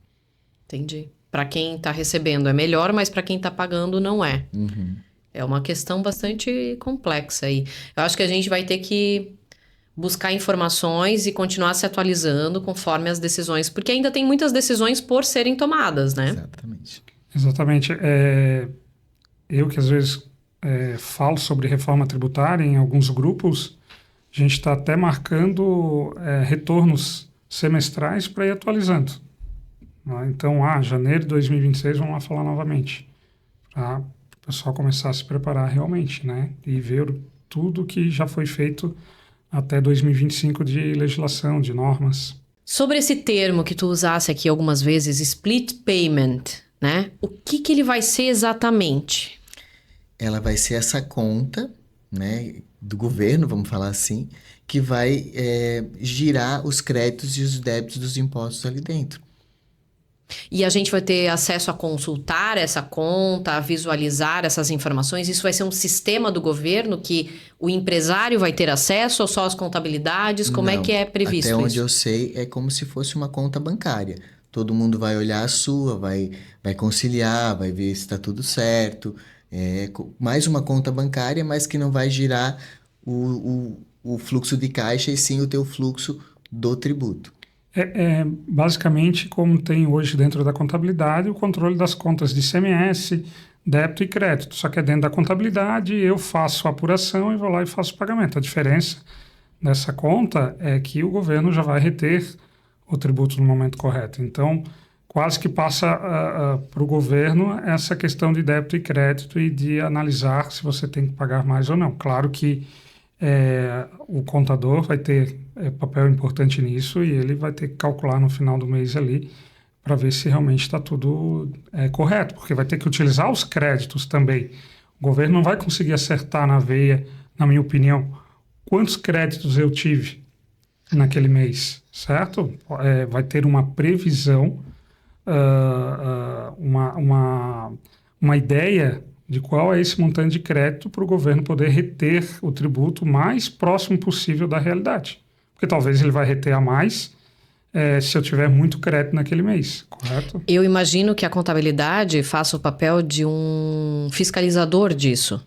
S1: Entendi. Para quem está recebendo é melhor, mas para quem está pagando não é.
S3: Uhum.
S1: É uma questão bastante complexa aí. Eu acho que a gente vai ter que buscar informações e continuar se atualizando conforme as decisões, porque ainda tem muitas decisões por serem tomadas, né?
S2: Exatamente. Eu que às vezes falo sobre reforma tributária em alguns grupos, a gente está até marcando retornos semestrais para ir atualizando. Então, janeiro de 2026, vamos lá falar novamente, para o pessoal começar a se preparar realmente, né? E ver tudo que já foi feito até 2025 de legislação, de normas.
S1: Sobre esse termo que tu usasse aqui algumas vezes, split payment, né? O que ele vai ser exatamente?
S3: Ela vai ser essa conta, né, do governo, vamos falar assim, que vai girar os créditos e os débitos dos impostos ali dentro.
S1: E a gente vai ter acesso a consultar essa conta, a visualizar essas informações? Isso vai ser um sistema do governo que o empresário vai ter acesso ou só as contabilidades? Como é que é previsto isso?
S3: Até onde eu sei, é como se fosse uma conta bancária. Todo mundo vai olhar a sua, vai conciliar, vai ver se está tudo certo. Mais uma conta bancária, mas que não vai girar o fluxo de caixa e sim o teu fluxo do tributo.
S2: Basicamente como tem hoje dentro da contabilidade o controle das contas de ICMS, débito e crédito. Só que dentro da contabilidade eu faço a apuração e vou lá e faço o pagamento. A diferença dessa conta é que o governo já vai reter o tributo no momento correto. Então, quase que passa para o governo essa questão de débito e crédito e de analisar se você tem que pagar mais ou não. Claro que o contador vai ter papel importante nisso e ele vai ter que calcular no final do mês ali para ver se realmente está tudo correto, porque vai ter que utilizar os créditos também. O governo não vai conseguir acertar na veia, na minha opinião, quantos créditos eu tive naquele mês, certo? Vai ter uma previsão, uma ideia de qual é esse montante de crédito para o governo poder reter o tributo o mais próximo possível da realidade. Porque talvez ele vai reter a mais se eu tiver muito crédito naquele mês, correto?
S1: Eu imagino que a contabilidade faça o papel de um fiscalizador disso.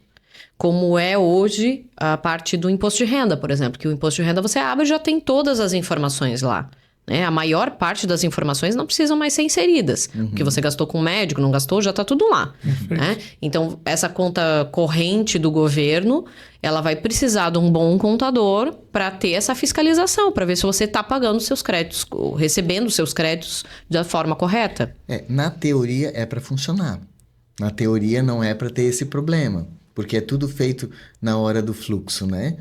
S1: Como é hoje a parte do imposto de renda, por exemplo. Que o imposto de renda você abre e já tem todas as informações lá. né? A maior parte das informações não precisam mais ser inseridas. O que você gastou com o médico, não gastou, já está tudo lá. Né? Então, essa conta corrente do governo, ela vai precisar de um bom contador para ter essa fiscalização, para ver se você está pagando seus créditos, recebendo seus créditos da forma correta.
S3: Na teoria é para funcionar. Na teoria não é para ter esse problema, porque é tudo feito na hora do fluxo, né?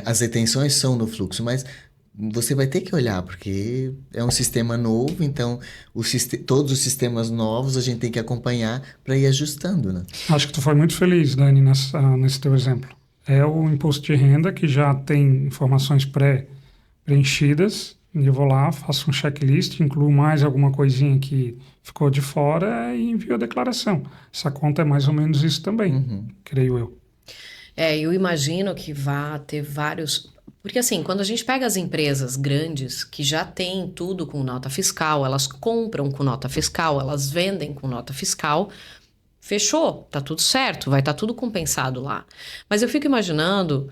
S3: As retenções são no fluxo, mas você vai ter que olhar, porque é um sistema novo, então todos os sistemas novos a gente tem que acompanhar para ir ajustando, né?
S2: Acho que tu foi muito feliz, Dani, nesse teu exemplo. É o imposto de renda que já tem informações preenchidas, e eu vou lá, faço um checklist, incluo mais alguma coisinha que ficou de fora e envio a declaração. Essa conta é mais ou menos isso também, creio eu.
S1: Eu imagino que vá ter vários... Porque assim, quando a gente pega as empresas grandes que já têm tudo com nota fiscal, elas compram com nota fiscal, elas vendem com nota fiscal, fechou, tá tudo certo, vai estar tudo compensado lá. Mas eu fico imaginando,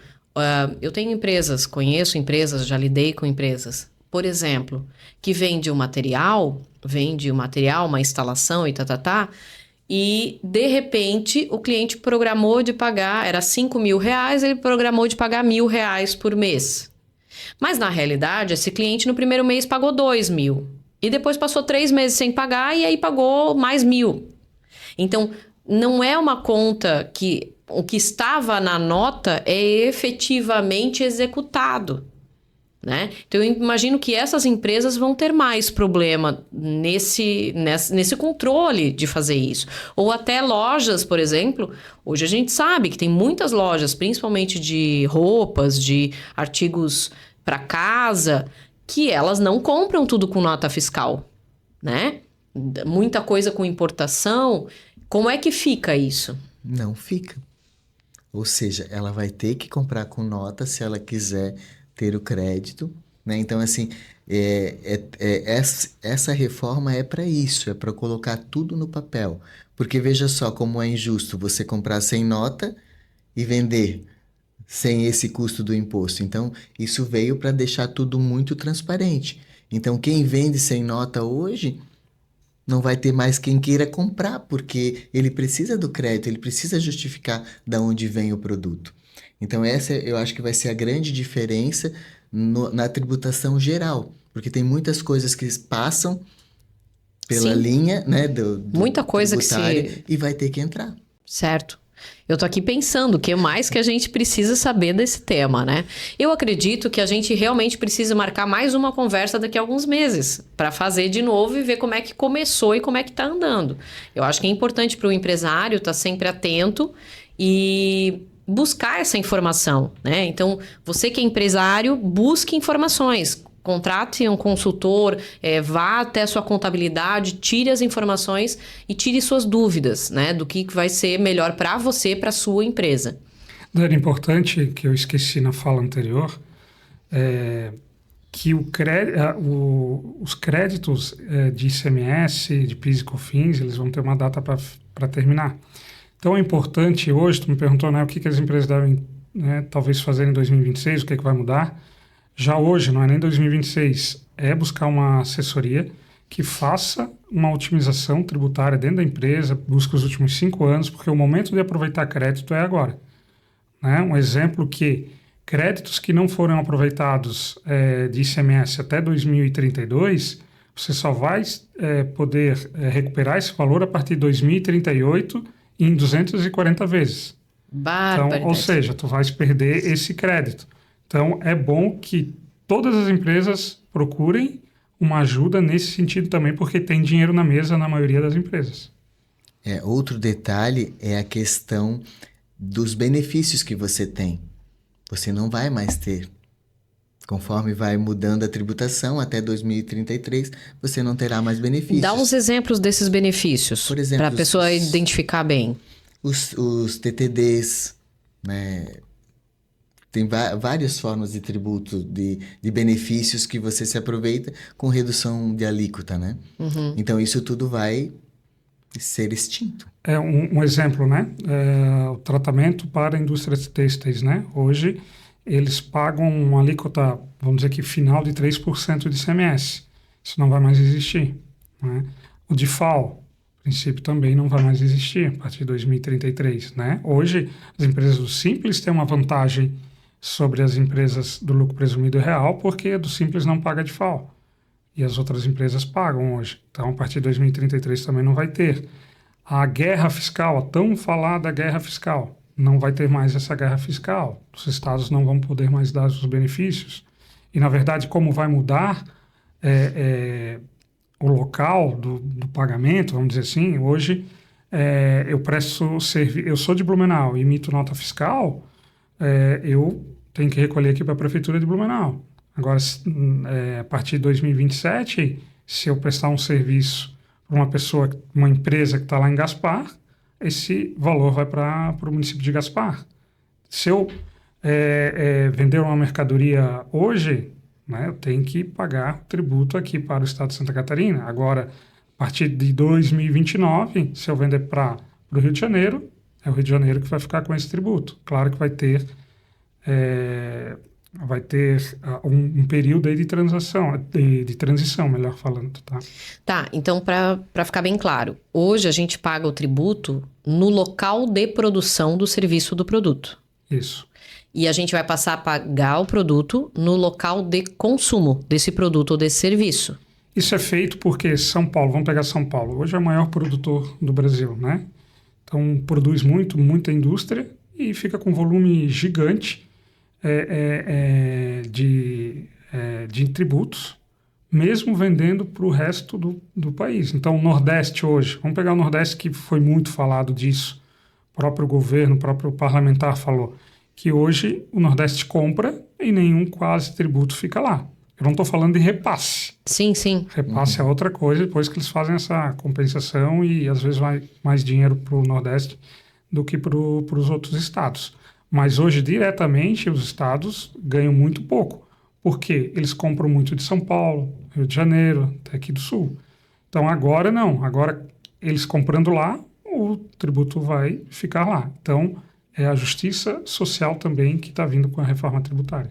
S1: eu tenho empresas, conheço empresas, já lidei com empresas, por exemplo, que vende um material, uma instalação e e de repente o cliente programou de pagar, era R$5.000, ele programou de pagar R$1.000 por mês. Mas na realidade, esse cliente no primeiro mês pagou R$2.000 e depois passou 3 meses sem pagar e aí pagou mais R$1.000. Então, não é uma conta que o que estava na nota é efetivamente executado, né? Então, eu imagino que essas empresas vão ter mais problema nesse controle de fazer isso. Ou até lojas, por exemplo. Hoje a gente sabe que tem muitas lojas, principalmente de roupas, de artigos para casa, que elas não compram tudo com nota fiscal, né? Muita coisa com importação. Como é que fica isso?
S3: Não fica. Ou seja, ela vai ter que comprar com nota se ela quiser ter o crédito, né? Então, assim, essa reforma é para isso, é para colocar tudo no papel. Porque veja só como é injusto você comprar sem nota e vender sem esse custo do imposto. Então, isso veio para deixar tudo muito transparente. Então, quem vende sem nota hoje não vai ter mais quem queira comprar, porque ele precisa do crédito, ele precisa justificar de onde vem o produto. Então, essa eu acho que vai ser a grande diferença na tributação geral, porque tem muitas coisas que passam pela linha, né,
S1: muita coisa que
S3: e vai ter que entrar.
S1: Certo. Eu tô aqui pensando o que mais que a gente precisa saber desse tema, né? Eu acredito que a gente realmente precisa marcar mais uma conversa daqui a alguns meses para fazer de novo e ver como é que começou e como é que tá andando. Eu acho que é importante para o empresário estar sempre atento e buscar essa informação, né? Então, você que é empresário, busque informações. Contrate um consultor, vá até a sua contabilidade, tire as informações e tire suas dúvidas, né? Do que vai ser melhor para você, para a sua empresa.
S2: Era importante, que eu esqueci na fala anterior, que os créditos de ICMS, de PIS e COFINS, eles vão ter uma data para terminar. Então é importante hoje, tu me perguntou, né, o que as empresas devem, né, talvez fazer em 2026, o que vai mudar. Já hoje, não é nem 2026, é buscar uma assessoria que faça uma otimização tributária dentro da empresa, busca os últimos 5 anos, porque o momento de aproveitar crédito é agora. Né? Um exemplo que créditos que não foram aproveitados de ICMS até 2032, você só vai poder recuperar esse valor a partir de 2038 em 240 vezes. Então, ou seja, tu vais perder esse crédito. Então, é bom que todas as empresas procurem uma ajuda nesse sentido também, porque tem dinheiro na mesa na maioria das empresas.
S3: Outro detalhe é a questão dos benefícios que você tem. Você não vai mais ter. Conforme vai mudando a tributação, até 2033, você não terá mais benefícios.
S1: Dá uns exemplos desses benefícios, para a pessoa identificar bem.
S3: Os TTDs, né? Tem várias formas de tributo, de benefícios que você se aproveita com redução de alíquota, né? Uhum. Então, isso tudo vai ser extinto.
S2: Um exemplo, né? O tratamento para a indústria têxteis, né? Hoje, eles pagam uma alíquota, vamos dizer que final de 3% de ICMS. Isso não vai mais existir, né? O DIFAL, a princípio, também não vai mais existir a partir de 2033, né? Hoje, as empresas do Simples têm uma vantagem sobre as empresas do lucro presumido real, porque a do Simples não paga DIFAL. E as outras empresas pagam hoje. Então, a partir de 2033 também não vai ter. A guerra fiscal, a tão falada guerra fiscal, não vai ter mais essa guerra fiscal. Os estados não vão poder mais dar os benefícios. E, na verdade, como vai mudar o local do pagamento, vamos dizer assim, hoje eu presto serviço, eu sou de Blumenau e emito nota fiscal, eu tenho que recolher aqui para a Prefeitura de Blumenau. Agora, a partir de 2027, se eu prestar um serviço para uma pessoa, uma empresa que está lá em Gaspar, esse valor vai para o município de Gaspar. Se eu vender uma mercadoria hoje, né, eu tenho que pagar tributo aqui para o estado de Santa Catarina. Agora, a partir de 2029, se eu vender para o Rio de Janeiro, é o Rio de Janeiro que vai ficar com esse tributo. Claro que vai ter um período aí de transição, melhor falando, tá?
S1: Tá, então para ficar bem claro, hoje a gente paga o tributo no local de produção do serviço do produto.
S2: Isso.
S1: E a gente vai passar a pagar o produto no local de consumo desse produto ou desse serviço.
S2: Isso é feito porque São Paulo, vamos pegar São Paulo, hoje é o maior produtor do Brasil, né? Então produz muita indústria e fica com volume gigante de tributos, mesmo vendendo para o resto do país. Então, o Nordeste hoje, vamos pegar o Nordeste que foi muito falado disso, o próprio governo, o próprio parlamentar falou, que hoje o Nordeste compra e nenhum quase tributo fica lá. Eu não estou falando de repasse.
S1: Sim, sim.
S2: Repasse é outra coisa, depois que eles fazem essa compensação e às vezes vai mais dinheiro para o Nordeste do que para os outros estados. Mas hoje, diretamente, os estados ganham muito pouco. Por quê? Eles compram muito de São Paulo, Rio de Janeiro, até aqui do Sul. Então, agora não. Agora, eles comprando lá, o tributo vai ficar lá. Então, é a justiça social também que está vindo com a reforma tributária.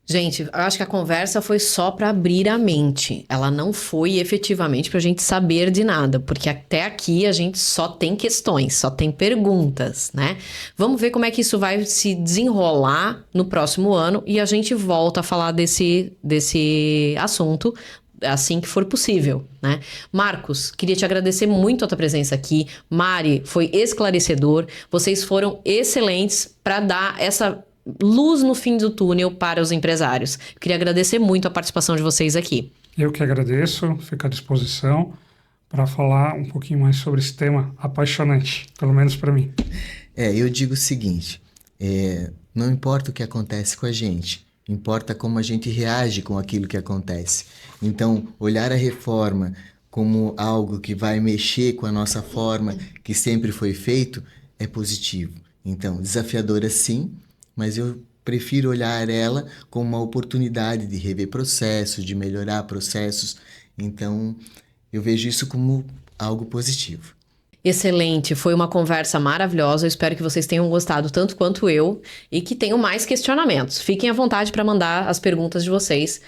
S1: Gente, eu acho que a conversa foi só para abrir a mente. Ela não foi efetivamente para a gente saber de nada, porque até aqui a gente só tem questões, só tem perguntas, né? Vamos ver como é que isso vai se desenrolar no próximo ano e a gente volta a falar desse assunto assim que for possível, né? Marcos, queria te agradecer muito a tua presença aqui. Mari, foi esclarecedor. Vocês foram excelentes para dar essa luz no fim do túnel para os empresários. Eu queria agradecer muito a participação de vocês aqui.
S2: Eu que agradeço, fico à disposição para falar um pouquinho mais sobre esse tema apaixonante, pelo menos para mim.
S3: Eu digo o seguinte, não importa o que acontece com a gente, importa como a gente reage com aquilo que acontece. Então, olhar a reforma como algo que vai mexer com a nossa forma que sempre foi feito é positivo. Então, desafiadora sim, mas eu prefiro olhar ela como uma oportunidade de rever processos, de melhorar processos. Então, eu vejo isso como algo positivo.
S1: Excelente, foi uma conversa maravilhosa. Eu espero que vocês tenham gostado tanto quanto eu e que tenham mais questionamentos. Fiquem à vontade para mandar as perguntas de vocês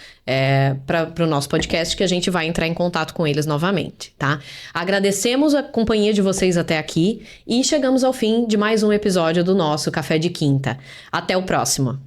S1: para o nosso podcast, que a gente vai entrar em contato com eles novamente, tá? Agradecemos a companhia de vocês até aqui e chegamos ao fim de mais um episódio do nosso Café de Quinta. Até o próximo!